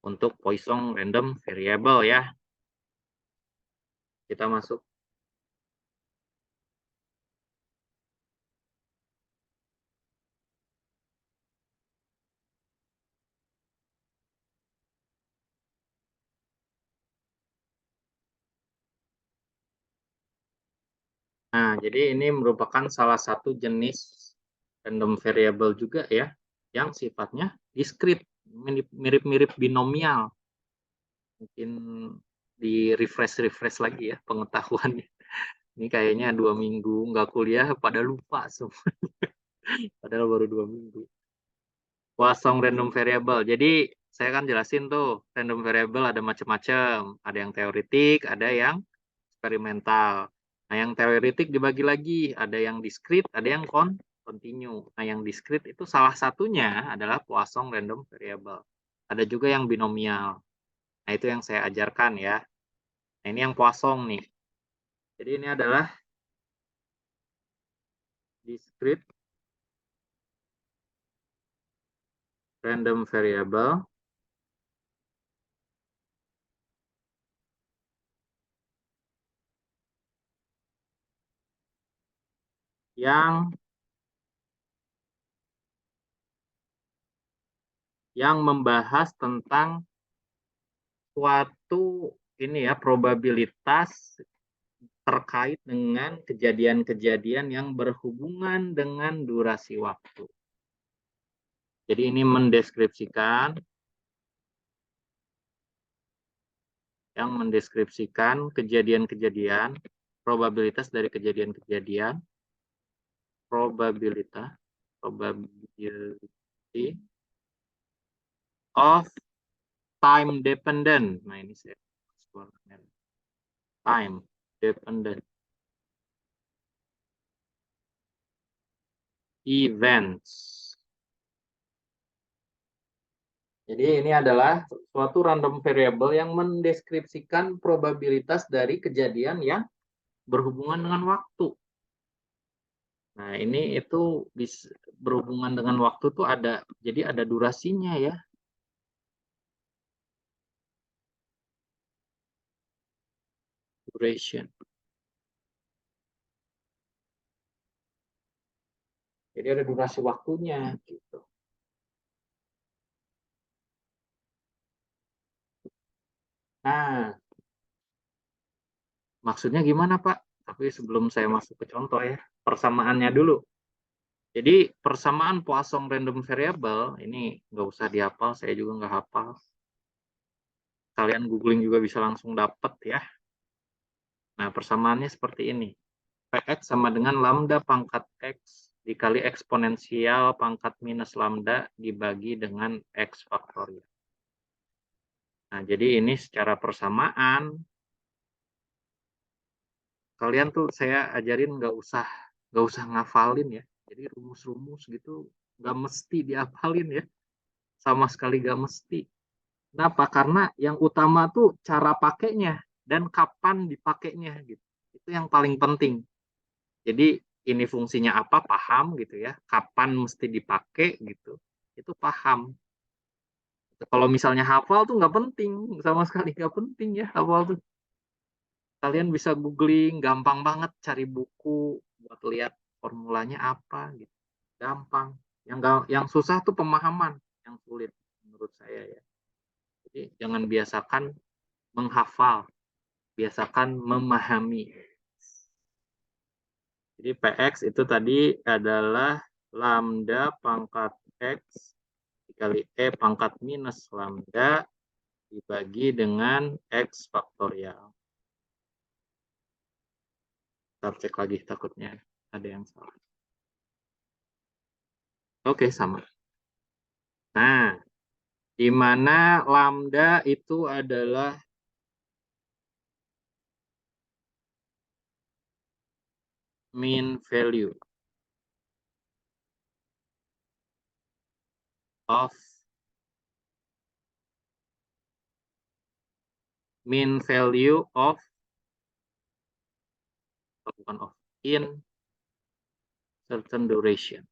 Untuk Poisson random variable ya. Kita masuk. Nah, jadi ini merupakan salah satu jenis random variable juga ya, yang sifatnya diskrit, mirip-mirip binomial. Mungkin di refresh lagi ya pengetahuannya. Ini kayaknya 2 minggu nggak kuliah pada lupa semua. Padahal baru 2 minggu. Poisson random variable. Jadi saya kan jelasin tuh random variable ada macam-macam. Ada yang teoretik, ada yang eksperimental. Nah, yang teoretik dibagi lagi, ada yang diskrit, ada yang continue. Nah, yang diskrit itu salah satunya adalah Poisson random variable. Ada juga yang binomial. Nah, itu yang saya ajarkan ya. Nah, ini yang Poisson nih. Jadi ini adalah discrete random variable yang membahas tentang suatu ini ya probabilitas terkait dengan kejadian-kejadian yang berhubungan dengan durasi waktu. Jadi ini mendeskripsikan kejadian-kejadian, probabilitas dari kejadian-kejadian, probability of time dependent. Nah, ini saya time dependent events. Jadi ini adalah suatu random variable yang mendeskripsikan probabilitas dari kejadian yang berhubungan dengan waktu. Nah, ini itu berhubungan dengan waktu tuh ada, jadi ada durasinya ya. Duration. Jadi ada durasi waktunya gitu. Nah, maksudnya gimana, Pak? Tapi sebelum saya masuk ke contoh ya, persamaannya dulu. Jadi persamaan Poisson random variable ini nggak usah dihafal, saya juga nggak hafal. Kalian googling juga bisa langsung dapat ya. Nah, persamaannya seperti ini. Px sama dengan lambda pangkat x dikali eksponensial pangkat minus lambda dibagi dengan x faktorial. Nah, jadi ini secara persamaan kalian tuh saya ajarin nggak usah ngafalin ya. Jadi rumus-rumus gitu nggak mesti dihafalin ya. Sama sekali nggak mesti. Kenapa? Karena yang utama tuh cara pakainya dan kapan dipakainya gitu. Itu yang paling penting. Jadi ini fungsinya apa paham gitu ya. Kapan mesti dipakai gitu. Itu paham. Kalau misalnya hafal tuh nggak penting, sama sekali nggak penting ya hafal tuh. Kalian bisa googling, gampang banget cari buku buat lihat formulanya apa gitu. Gampang. Yang susah tuh pemahaman, yang sulit menurut saya ya. Jadi jangan biasakan menghafal, biasakan memahami. Jadi PX itu tadi adalah lambda pangkat X dikali E pangkat minus lambda dibagi dengan X faktorial. Kita cek lagi takutnya ada yang salah. Oke, sama. Nah, di mana lambda itu adalah mean value of bukan of, in certain duration.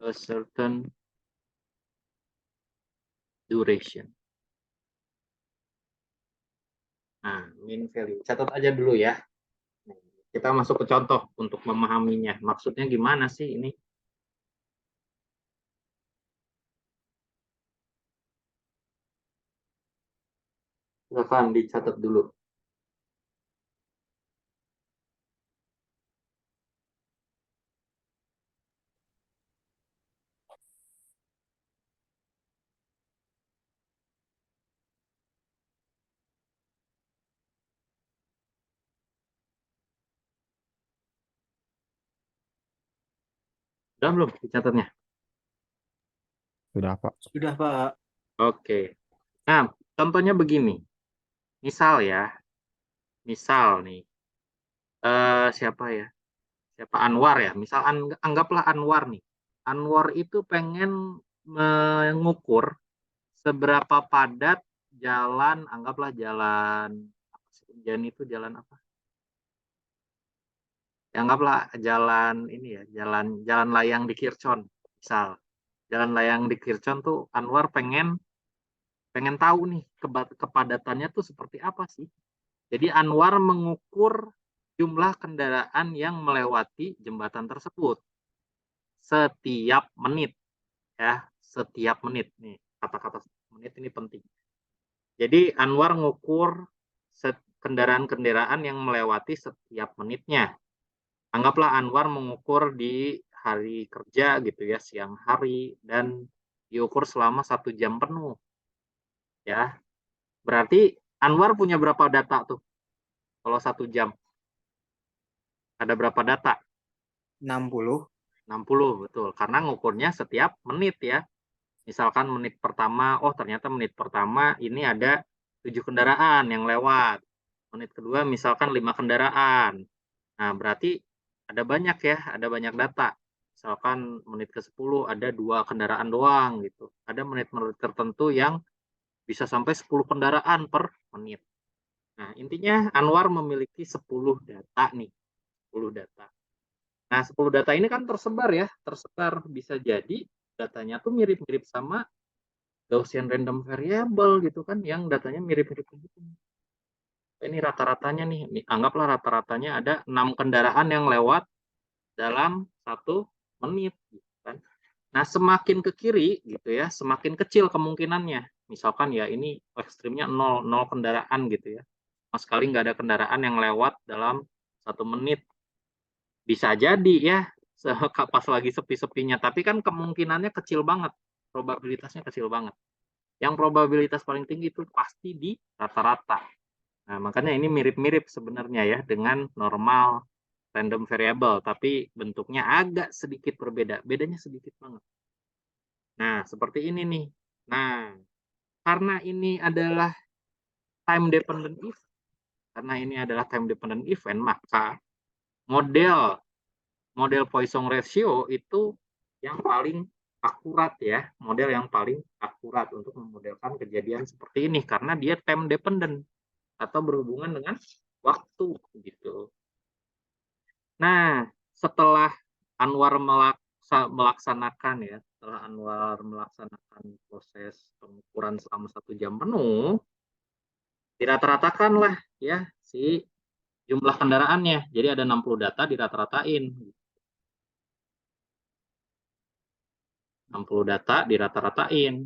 A certain duration. Nah, mean value. Catat aja dulu ya. Kita masuk ke contoh untuk memahaminya. Maksudnya gimana sih ini? Silakan dicatat dulu. Udah belum dicatatnya? Sudah, Pak. Sudah, Pak. Oke. Nah, contohnya begini. Misal ya, misal nih, siapa ya? Siapa Anwar ya? Misal anggaplah Anwar nih. Anwar itu pengen mengukur seberapa padat jalan, anggaplah jalan apa sih? Jalan itu jalan apa? Ya, anggaplah jalan ini ya, jalan layang di Kircon, misal. Jalan layang di Kircon tuh Anwar pengen pengen tahu nih kepadatannya tuh seperti apa sih. Jadi Anwar mengukur jumlah kendaraan yang melewati jembatan tersebut setiap menit ya, setiap menit nih. Kata-kata menit ini penting. Jadi Anwar mengukur kendaraan-kendaraan yang melewati setiap menitnya. Anggaplah Anwar mengukur di hari kerja gitu ya, siang hari, dan diukur selama 1 jam penuh ya. Berarti Anwar punya berapa data tuh kalau 1 jam? Ada berapa data? 60. 60, betul. Karena ngukurnya setiap menit ya. Misalkan menit pertama, oh ternyata menit pertama ini ada 7 kendaraan yang lewat. Menit kedua misalkan 5 kendaraan. Nah, berarti ada banyak ya, ada banyak data. Misalkan menit ke-10 ada 2 kendaraan doang gitu. Ada menit-menit tertentu yang bisa sampai 10 kendaraan per menit. Nah, intinya Anwar memiliki 10 data nih, 10 data. Nah, 10 data ini kan tersebar ya, tersebar bisa jadi datanya tuh mirip-mirip sama Gaussian random variable gitu kan, yang datanya mirip-mirip gitu. Ini rata-ratanya nih, anggaplah rata-ratanya ada 6 kendaraan yang lewat dalam 1 menit gitu kan. Nah, semakin ke kiri gitu ya, semakin kecil kemungkinannya. Misalkan ya ini ekstrimnya 0 kendaraan gitu ya. Sama sekali nggak ada kendaraan yang lewat dalam 1 menit. Bisa jadi ya, pas lagi sepi-sepinya. Tapi kan kemungkinannya kecil banget. Probabilitasnya kecil banget. Yang probabilitas paling tinggi itu pasti di rata-rata. Nah, makanya ini mirip-mirip sebenarnya ya dengan normal random variable, tapi bentuknya agak sedikit berbeda. Bedanya sedikit banget. Nah, seperti ini nih. Nah, karena ini adalah time dependent event, maka model Poisson ratio itu yang paling akurat ya, model yang paling akurat untuk memodelkan kejadian seperti ini karena dia time dependent atau berhubungan dengan waktu gitu. Nah, setelah Anwar melaksanakan proses pengukuran selama 1 jam penuh, dirata-ratakan lah ya si jumlah kendaraannya. Jadi ada 60 data dirata-ratain. 60 data dirata-ratain.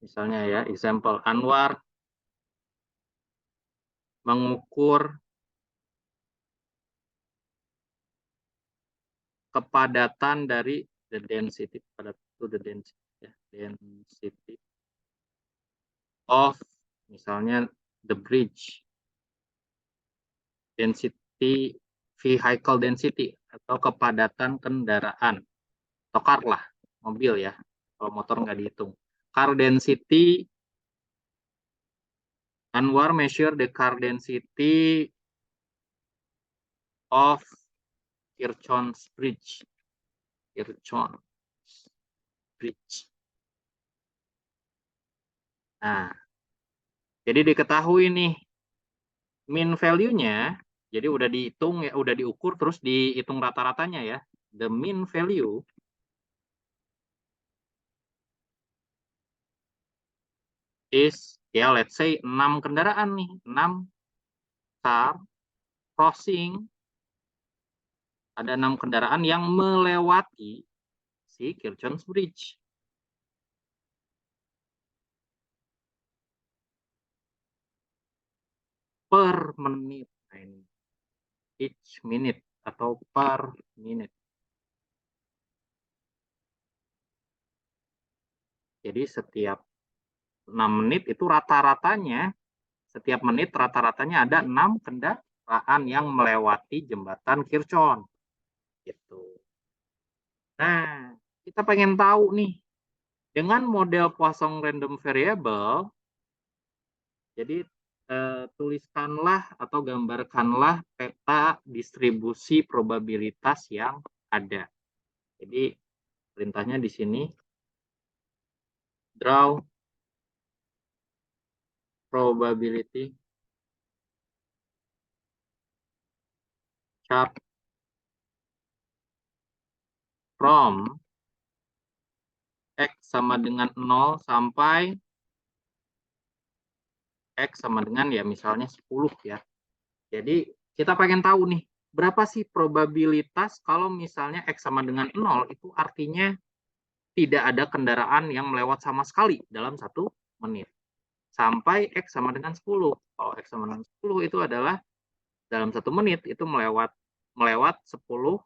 Misalnya ya, example Anwar mengukur kepadatan dari the density, density of misalnya the bridge, density, vehicle density atau kepadatan kendaraan, atau car lah, mobil ya, kalau motor nggak dihitung. Car density, Anwar measure the car density of Kirchhoff's bridge. Kirchhoff bridge. Nah, jadi diketahui nih mean value-nya, jadi udah dihitung ya, udah diukur terus dihitung rata-ratanya ya. The mean value is ya let's say 6 kendaraan nih, 6 car crossing, ada 6 kendaraan yang melewati si Kirchhoff's bridge. Per menit. Nah, ini each minute atau per minute. Jadi setiap 6 menit itu rata-ratanya, setiap menit rata-ratanya ada 6 kendaraan yang melewati jembatan Kirchhoff. Gitu. Nah, kita pengen tahu nih, dengan model Poisson random variable, jadi tuliskanlah atau gambarkanlah peta distribusi probabilitas yang ada. Jadi perintahnya di sini, draw probability chart from X sama dengan 0 sampai X sama dengan ya misalnya 10 ya. Jadi kita pengen tahu nih, berapa sih probabilitas kalau misalnya X sama dengan 0 itu artinya tidak ada kendaraan yang melewat sama sekali dalam 1 menit. Sampai X sama dengan 10. Kalau X sama dengan 10 itu adalah dalam 1 menit itu melewat 10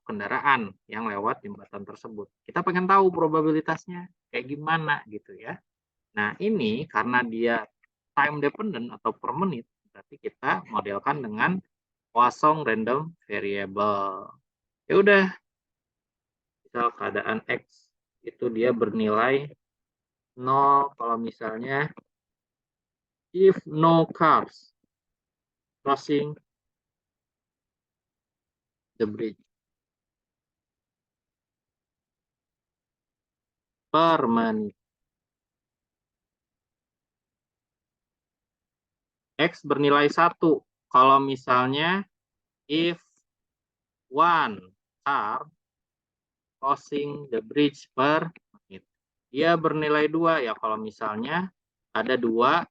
kendaraan yang lewat jembatan tersebut. Kita pengen tahu probabilitasnya kayak gimana gitu ya. Nah, ini karena dia time dependent atau per menit, berarti kita modelkan dengan Poisson random variable. Ya udah, misal keadaan X itu dia bernilai 0 kalau misalnya if no cars crossing the bridge per menit. X bernilai 1 kalau misalnya if one car crossing the bridge per menit. Dia bernilai 2 ya kalau misalnya ada 2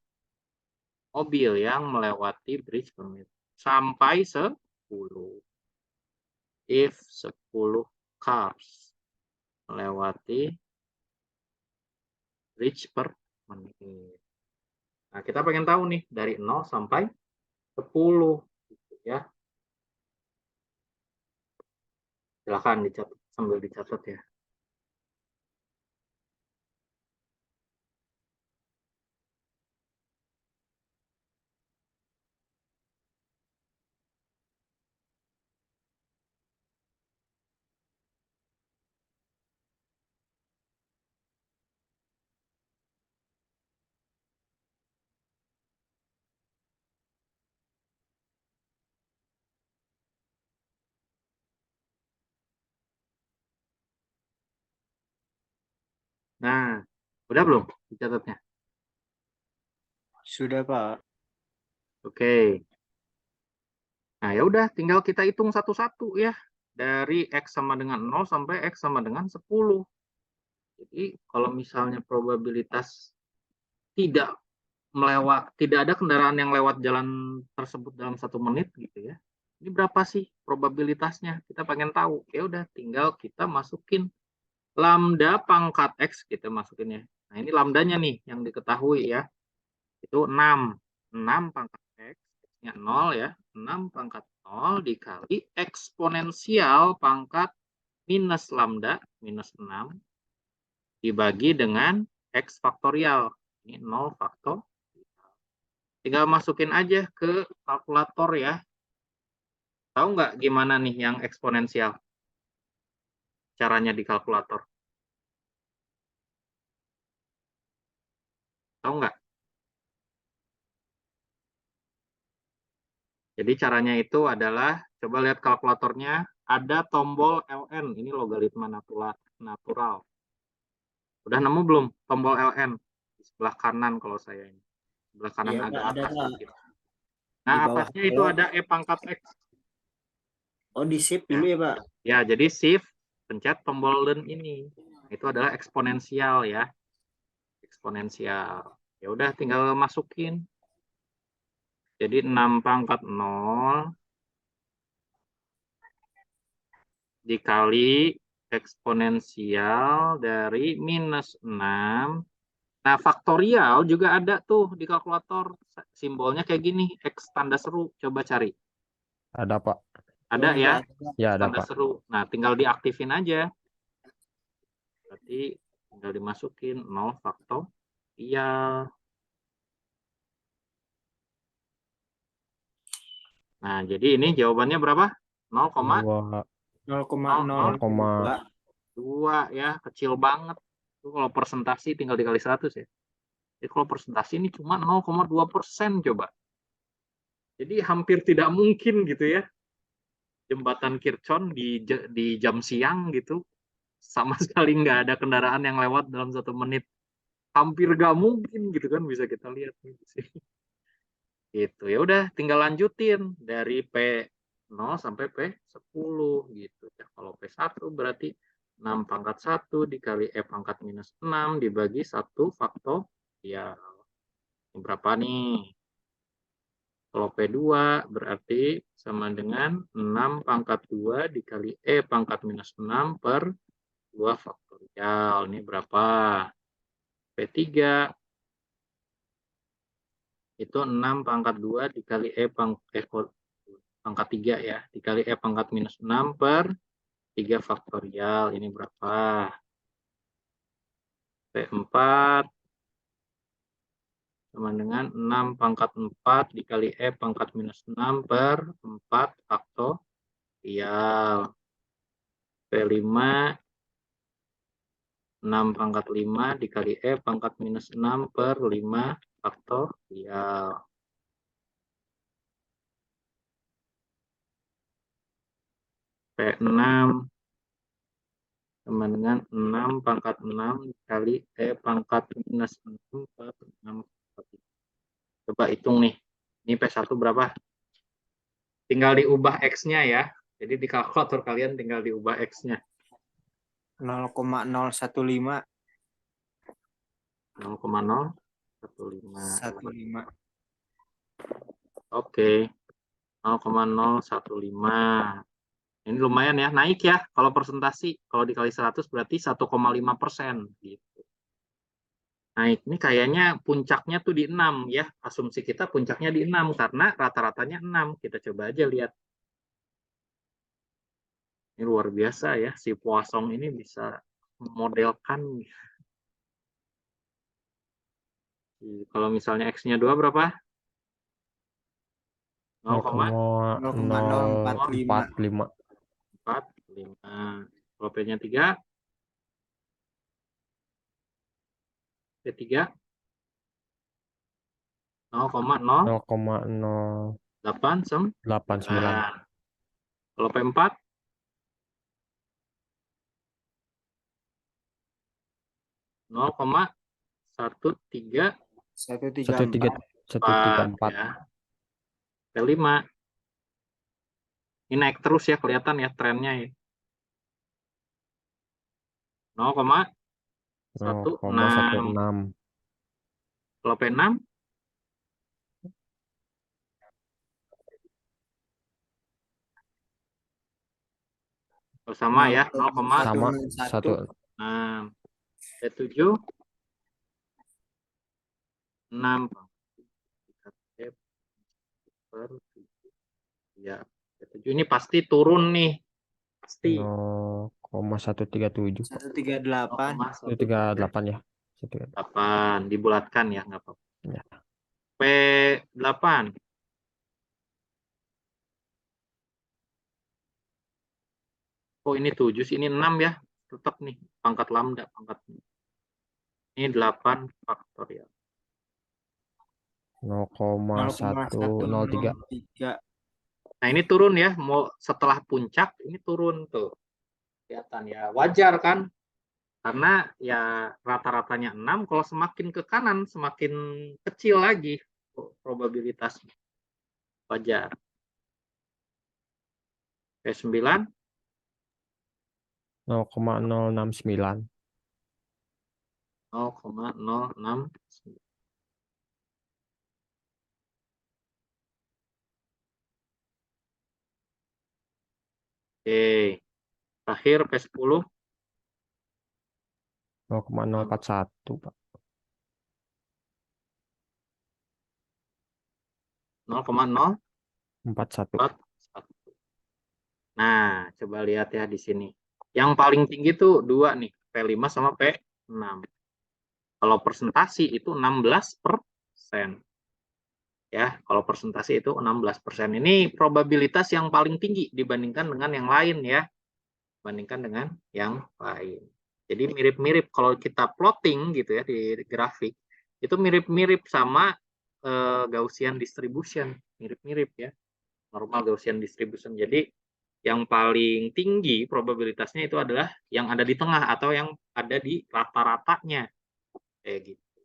mobil yang melewati bridge per menit. Sampai 10. If 10 cars melewati bridge per menit. Nah, kita pengen tahu nih dari 0 sampai 10 gitu ya. Silakan dicatat sambil dicatat ya. Nah, udah belum dicatatnya? Sudah, Pak. Oke. Nah, ya udah tinggal kita hitung satu-satu ya. Dari X sama dengan 0 sampai X sama dengan 10. Jadi, kalau misalnya probabilitas tidak tidak ada kendaraan yang lewat jalan tersebut dalam 1 menit gitu ya. Ini berapa sih probabilitasnya? Kita pengen tahu. Ya udah, tinggal kita masukin lambda pangkat X, kita masukin ya. Nah, ini lambdanya nih yang diketahui ya. Itu 6. 6 pangkat X, X-nya 0 ya. 6 pangkat 0 dikali eksponensial pangkat minus lambda, minus 6, dibagi dengan X faktorial. Ini 0 faktor. Tinggal masukin aja ke kalkulator ya. Tahu nggak gimana nih yang eksponensial? Caranya di kalkulator. Tahu nggak? Jadi caranya itu adalah, coba lihat kalkulatornya, ada tombol ln, ini logaritma natural. Udah nemu belum tombol ln? Di sebelah kanan kalau saya ini. Sebelah kanan Iya, Pak, agak ada, atas Pak. sedikit. Di Nah, bawah atasnya itu ada E pangkat X. Oh, di shift Ya. dulu ya, Pak. Ya, jadi shift, pencet tombol ln ini. Itu adalah eksponensial ya. Eksponensial. Ya udah tinggal masukin. Jadi 6 pangkat 0 dikali eksponensial dari minus 6. Nah, faktorial juga ada tuh di kalkulator. Simbolnya kayak gini, X tanda seru. Coba cari. Ada, Pak. Ada Ini, ya, Pak, ada, Pak. Ya, ada, tanda Pak. seru. Nah, tinggal diaktifin aja. Berarti tinggal dimasukin 0 faktorial. Nah, jadi ini jawabannya berapa? 0,002 2,0 ya, kecil banget. Itu kalau persentase tinggal dikali 100 ya. Jadi kalau persentase ini cuma 0,2% coba. Jadi hampir tidak mungkin gitu ya. Jembatan Kirchhoff di jam siang gitu, sama sekali nggak ada kendaraan yang lewat dalam 1 menit. Hampir nggak mungkin gitu kan, bisa kita lihat nih di sini. Gitu. Ya udah, tinggal lanjutin dari P0 sampai P10 gitu ya. Kalau P1 berarti 6 pangkat 1 dikali E pangkat minus 6 dibagi 1 faktorial. Ini berapa nih? Kalau P2 berarti sama dengan 6 pangkat 2 dikali E pangkat minus 6 per 2 faktorial. Ini berapa? P3 itu 6 pangkat 2 dikali pangkat 3 ya, dikali E pangkat minus 6 per 3 faktorial. Ini berapa? P4 sama dengan 6 pangkat 4 dikali E pangkat minus 6 per 4 faktorial. P5 6 pangkat 5 dikali E pangkat minus 6 per 5 faktorial. P6 sama dengan 6 pangkat 6 dikali E pangkat minus 6 per 6 faktorial. Coba hitung nih. Ini P1 berapa? Tinggal diubah X-nya ya. Jadi di kalkulator kalian tinggal diubah X-nya. 0,015 0,015. Oke. 0,015. Ini lumayan ya, naik ya kalau persentasi. Kalau dikali 100 berarti 1,5% gitu. Naik. Ini kayaknya puncaknya tuh di 6 ya. Asumsi kita puncaknya di 6 karena rata-ratanya 6. Kita coba aja lihat. Ini luar biasa ya, si Poisson ini bisa memodelkan. Kalau misalnya X-nya 2 berapa? 0,045. 0,045. Kalau P-nya 3, P3 0,089. 0,089. Kalau P4 0,13. 134 134. Ya. P5 ini naik terus ya, kelihatan ya trennya ya. 0,16. 0,16. Kalau P6 Oh, sama ya, 0,1. Sama 101. 1. Nah, P7 6 per 7. Ya, P7 ini pasti turun nih. Pasti 0,137 Pak. 138. 138 ya. 138. 0,8 dibulatkan ya, nggak apa-apa. Ya. P8 oh ini 7 sih, ini 6 ya, tetap nih pangkat lambda pangkatnya. Ini 8 faktorial. 0,103. 0,103. Nah ini turun ya, mau setelah puncak ini turun tuh, kelihatan ya, wajar kan? Karena ya rata-ratanya 6, kalau semakin ke kanan semakin kecil lagi probabilitasnya, wajar. P9 0,069. 0,069. Oke, terakhir P10 0,041 Pak. 0,041. 41. Nah, coba lihat ya di sini. Yang paling tinggi tuh dua nih, P5 sama P6. Kalau persentasi itu 16%. Ya, kalau persentase itu 16%. Ini probabilitas yang paling tinggi dibandingkan dengan yang lain ya. Dibandingkan dengan yang lain. Jadi mirip-mirip kalau kita plotting gitu ya di grafik, itu mirip-mirip sama Gaussian distribution, mirip-mirip ya. Normal Gaussian distribution. Jadi yang paling tinggi probabilitasnya itu adalah yang ada di tengah atau yang ada di rata-ratanya. Kayak gitu.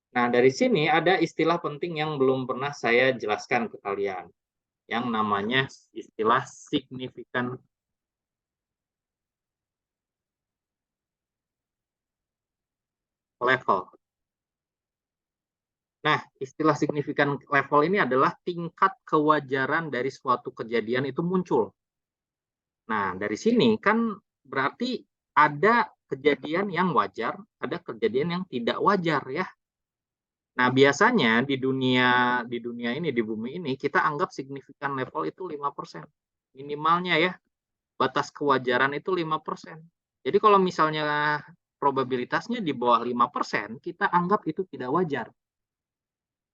Nah, dari sini ada istilah penting yang belum pernah saya jelaskan ke kalian, yang namanya istilah signifikan level. Nah, istilah signifikan level ini adalah tingkat kewajaran dari suatu kejadian itu muncul. Nah, dari sini kan berarti ada kejadian yang wajar, ada kejadian yang tidak wajar ya. Nah, biasanya di dunia ini, di bumi ini, kita anggap signifikan level itu 5%. Minimalnya ya, batas kewajaran itu 5%. Jadi kalau misalnya probabilitasnya di bawah 5%, kita anggap itu tidak wajar.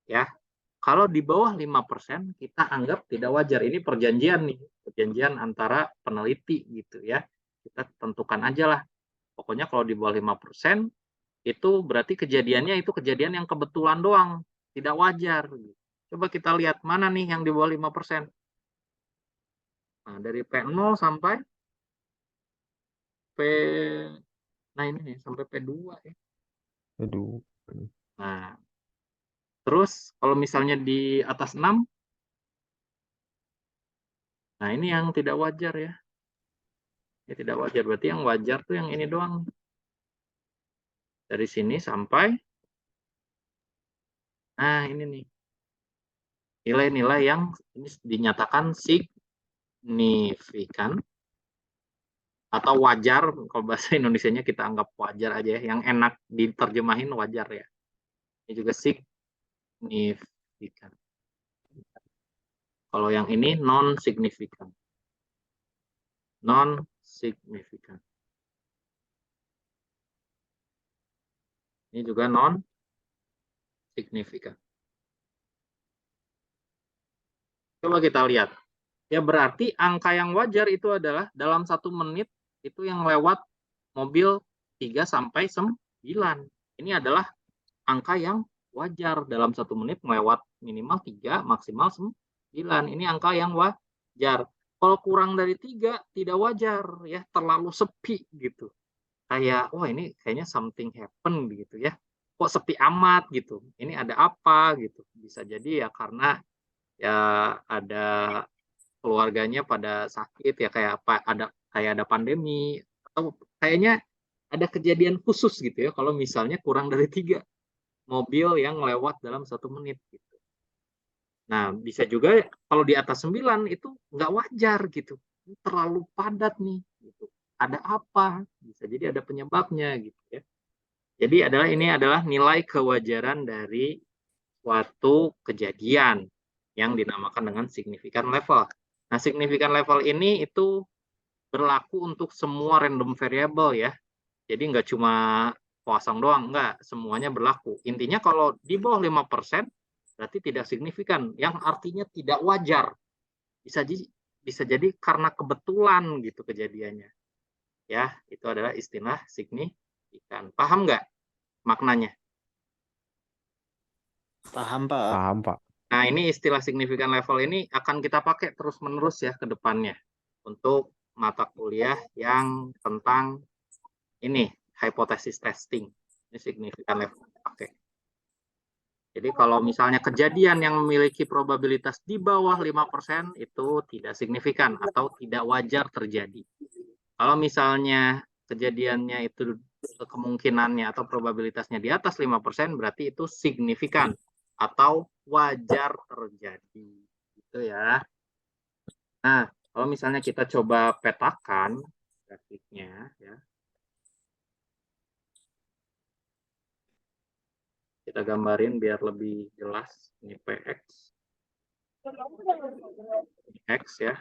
Ya. Kalau di bawah 5%, kita anggap tidak wajar. Ini perjanjian nih, perjanjian antara peneliti gitu ya. Kita tentukan aja lah. Pokoknya kalau di bawah 5%, itu berarti kejadiannya itu kejadian yang kebetulan doang, tidak wajar. Coba kita lihat mana nih yang di bawah 5%. Nah, dari P0 sampai P, nah ini nih, sampai P2 ya. Aduh. Nah, terus kalau misalnya di atas 6, nah ini yang tidak wajar ya. Ini tidak wajar, berarti yang wajar tuh yang ini doang. Dari sini sampai, nah ini nih, nilai-nilai yang ini dinyatakan signifikan atau wajar. Kalau bahasa Indonesianya kita anggap wajar aja ya, yang enak diterjemahin wajar ya. Ini juga signifikan. Kalau yang ini non signifikan. Non signifikan. Ini juga non signifikan. Coba kita lihat. Ya berarti angka yang wajar itu adalah dalam 1 menit itu yang lewat mobil 3 sampai 9. Ini adalah angka yang wajar dalam 1 menit melewat minimal 3, maksimal 9. Ini angka yang wajar. Kalau kurang dari 3 tidak wajar ya, terlalu sepi gitu. Kayak wah ini kayaknya something happen gitu ya. Kok sepi amat gitu. Ini ada apa gitu. Bisa jadi ya karena ya ada keluarganya pada sakit ya, kayak apa, ada pandemi, atau kayaknya ada kejadian khusus gitu ya kalau misalnya kurang dari 3 mobil yang lewat dalam 1 menit gitu. Nah bisa juga kalau di atas 9 itu nggak wajar gitu, Ini terlalu padat nih. Gitu. Ada apa? Bisa jadi ada penyebabnya gitu ya. Jadi ini adalah nilai kewajaran dari suatu kejadian yang dinamakan dengan signifikan level. Nah, signifikan level ini itu berlaku untuk semua random variable ya. Jadi nggak cuma kosong doang, nggak. Semuanya berlaku. Intinya kalau di bawah 5%, berarti tidak signifikan. Yang artinya tidak wajar. Bisa jadi karena kebetulan gitu kejadiannya. Ya, itu adalah istilah signifikan. Paham nggak maknanya? Paham, Pak. Paham, Pak. Nah, ini istilah signifikan level ini akan kita pakai terus-menerus ya ke depannya untuk mata kuliah yang tentang ini, hypothesis testing. Ini signifikan level. Oke. Jadi kalau misalnya kejadian yang memiliki probabilitas di bawah 5% itu tidak signifikan atau tidak wajar terjadi. Kalau misalnya kejadiannya itu kemungkinannya atau probabilitasnya di atas 5%, berarti itu signifikan atau wajar terjadi. Gitu ya. Nah, kalau misalnya kita coba petakan grafiknya ya. Kita gambarin biar lebih jelas. Ini PX. Ini X ya.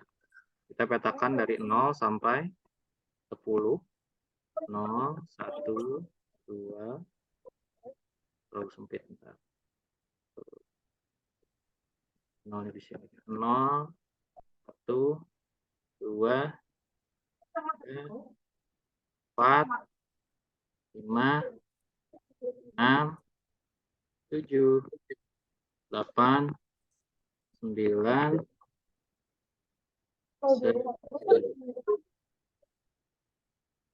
Kita petakan dari 0 sampai 10. 0, 1, 2, terlalu sempit. 0 di sini. 0, 1, 2, 3, 4, 5, 6, 7, 8, 9, 10.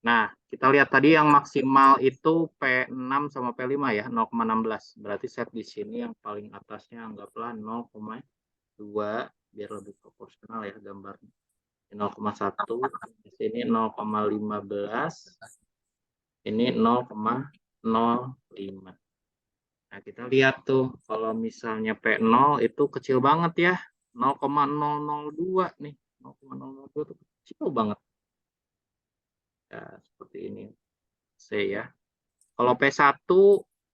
Nah, kita lihat tadi yang maksimal itu P6 sama P5 ya, 0,16. Berarti set di sini yang paling atasnya anggaplah 0,2 biar lebih proporsional ya gambarnya. 0,1, di sini 0,15, ini 0,05. Nah, kita lihat tuh kalau misalnya P0 itu kecil banget ya, 0,002 nih. 0,002 itu kecil banget. Ya, seperti ini. C ya. Kalau P1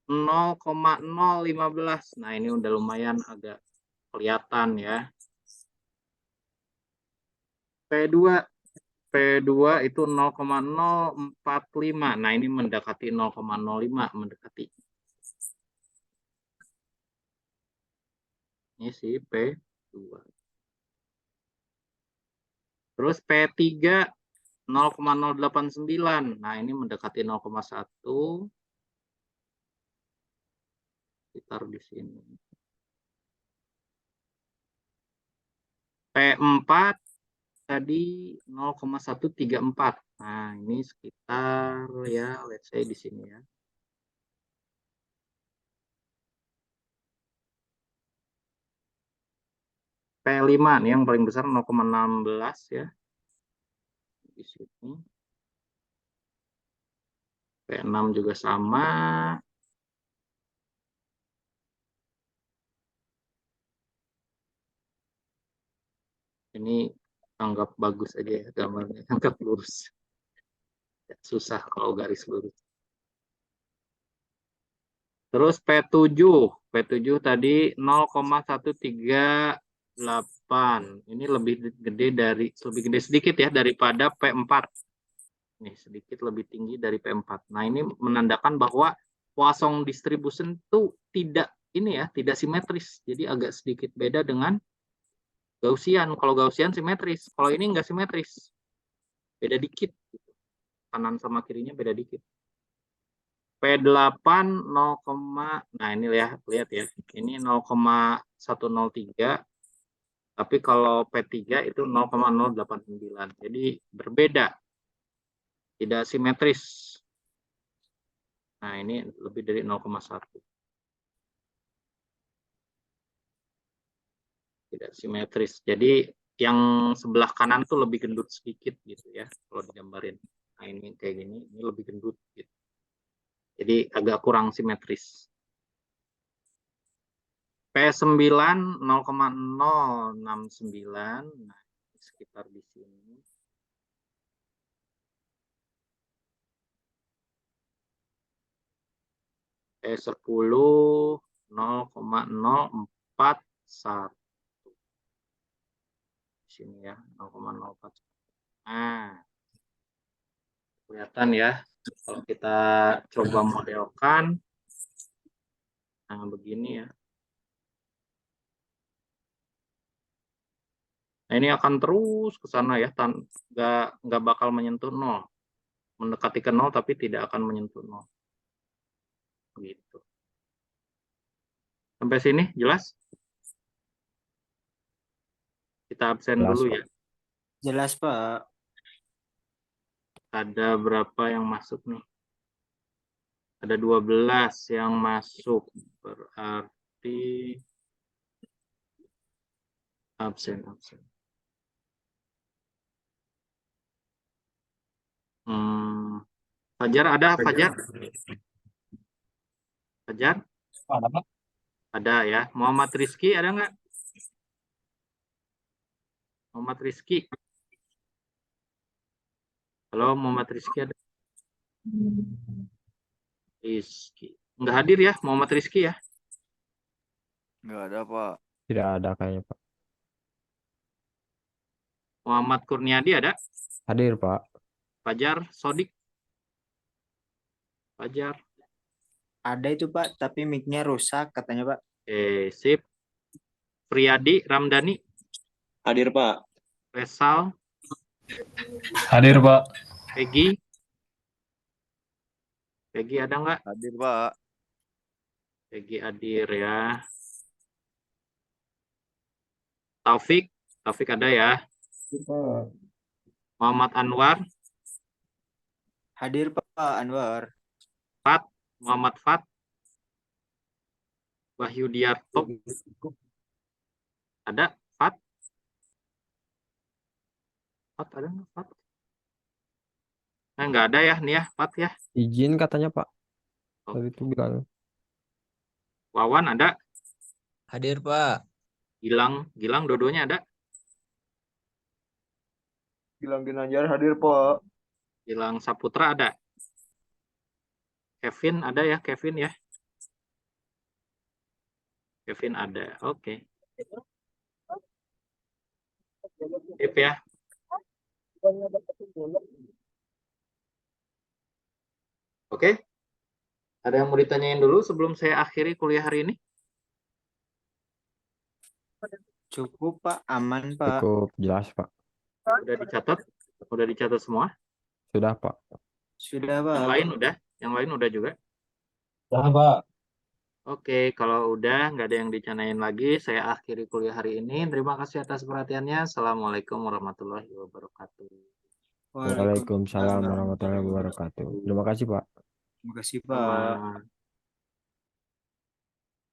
0,015. Nah, ini udah lumayan agak kelihatan ya. P2 itu 0,045. Nah, ini mendekati 0,05, mendekati. Ini sih P2. Terus P3 0,089. Nah, ini mendekati 0,1. Sekitar di sini. P4 tadi 0,134. Nah, ini sekitar ya, let's say di sini ya. P5 nih yang paling besar 0,16 ya. Di sini. P6 juga sama. Ini anggap bagus aja ya gambarnya, anggap lurus. Susah kalau garis lurus. Terus P7 tadi 0,138. Ini lebih gede sedikit ya daripada P4. Nih sedikit lebih tinggi dari P4. Nah, ini menandakan bahwa Poisson distribution itu tidak simetris. Jadi agak sedikit beda dengan Gaussian. Kalau Gaussian simetris, kalau ini enggak simetris. Beda dikit. Kanan sama kirinya beda dikit. P8 0, nah ini lihat ya. Ini 0,103. Tapi kalau P3 itu 0,089. Jadi berbeda. Tidak simetris. Nah, ini lebih dari 0,1. Tidak simetris. Jadi yang sebelah kanan tuh lebih gendut sedikit gitu ya kalau digambarin. Nah, ini kayak gini, ini lebih gendut gitu. Jadi agak kurang simetris. P9 0,069. Nah, sekitar di sini. E10 0,041 di sini ya, 0,041. Nah, kelihatan ya kalau kita coba modelkan. Nah, begini ya. Nah, ini akan terus ke sana ya, nggak bakal menyentuh 0. Mendekati ke 0 tapi tidak akan menyentuh 0. Gitu. Sampai sini jelas? Kita absen Jelas, dulu Pak. ya. Jelas, Pak. Ada berapa yang masuk nih? Ada 12 yang masuk. Berarti absen. Fajar ada? Fajar? Ada, Pak? Ada ya. Muhammad Rizky ada nggak? Muhammad Rizky. Halo, Muhammad Rizky ada? Rizky. Nggak hadir ya, Muhammad Rizky ya? Nggak ada, Pak. Tidak ada kayaknya, Pak. Muhammad Kurniadi ada? Hadir, Pak. Fajar Sodik? Fajar. Ada itu, Pak, tapi mic-nya rusak katanya, Pak. Sip. Priyadi Ramdhani? Hadir, Pak. Resal? Hadir, Pak. Peggy? Peggy ada nggak? Hadir, Pak. Peggy hadir ya. Taufik ada ya. Muhammad Anwar, Hadir, Pak Anwar. Muhammad Fat, Wahyu Diarto, ada Fat ada nggak Fat? Nah, nggak ada ya nih ya Fat ya. Izin katanya, Pak. Oke. Tadi itu bilang. Wawan ada, Hadir, Pak. Gilang dua-duanya ada. Gilang Ginanjar hadir, Pak. Gilang Saputra ada. Kevin ada ya, Kevin ya. Kevin ada, oke. Sip ya. Oke. Ada yang mau ditanyain dulu sebelum saya akhiri kuliah hari ini? Cukup, Pak. Aman, Pak. Cukup jelas, Pak. Udah dicatat? Udah dicatat semua? Sudah, Pak. Sudah, Pak. Yang lain udah? Yang lain udah juga? Jangan, Pak. Oke, kalau udah nggak ada yang dicanain lagi, saya akhiri kuliah hari ini. Terima kasih atas perhatiannya. Assalamualaikum warahmatullahi wabarakatuh. Waalaikumsalam warahmatullahi wabarakatuh. Terima kasih, Pak. Terima kasih, Pak. Sama.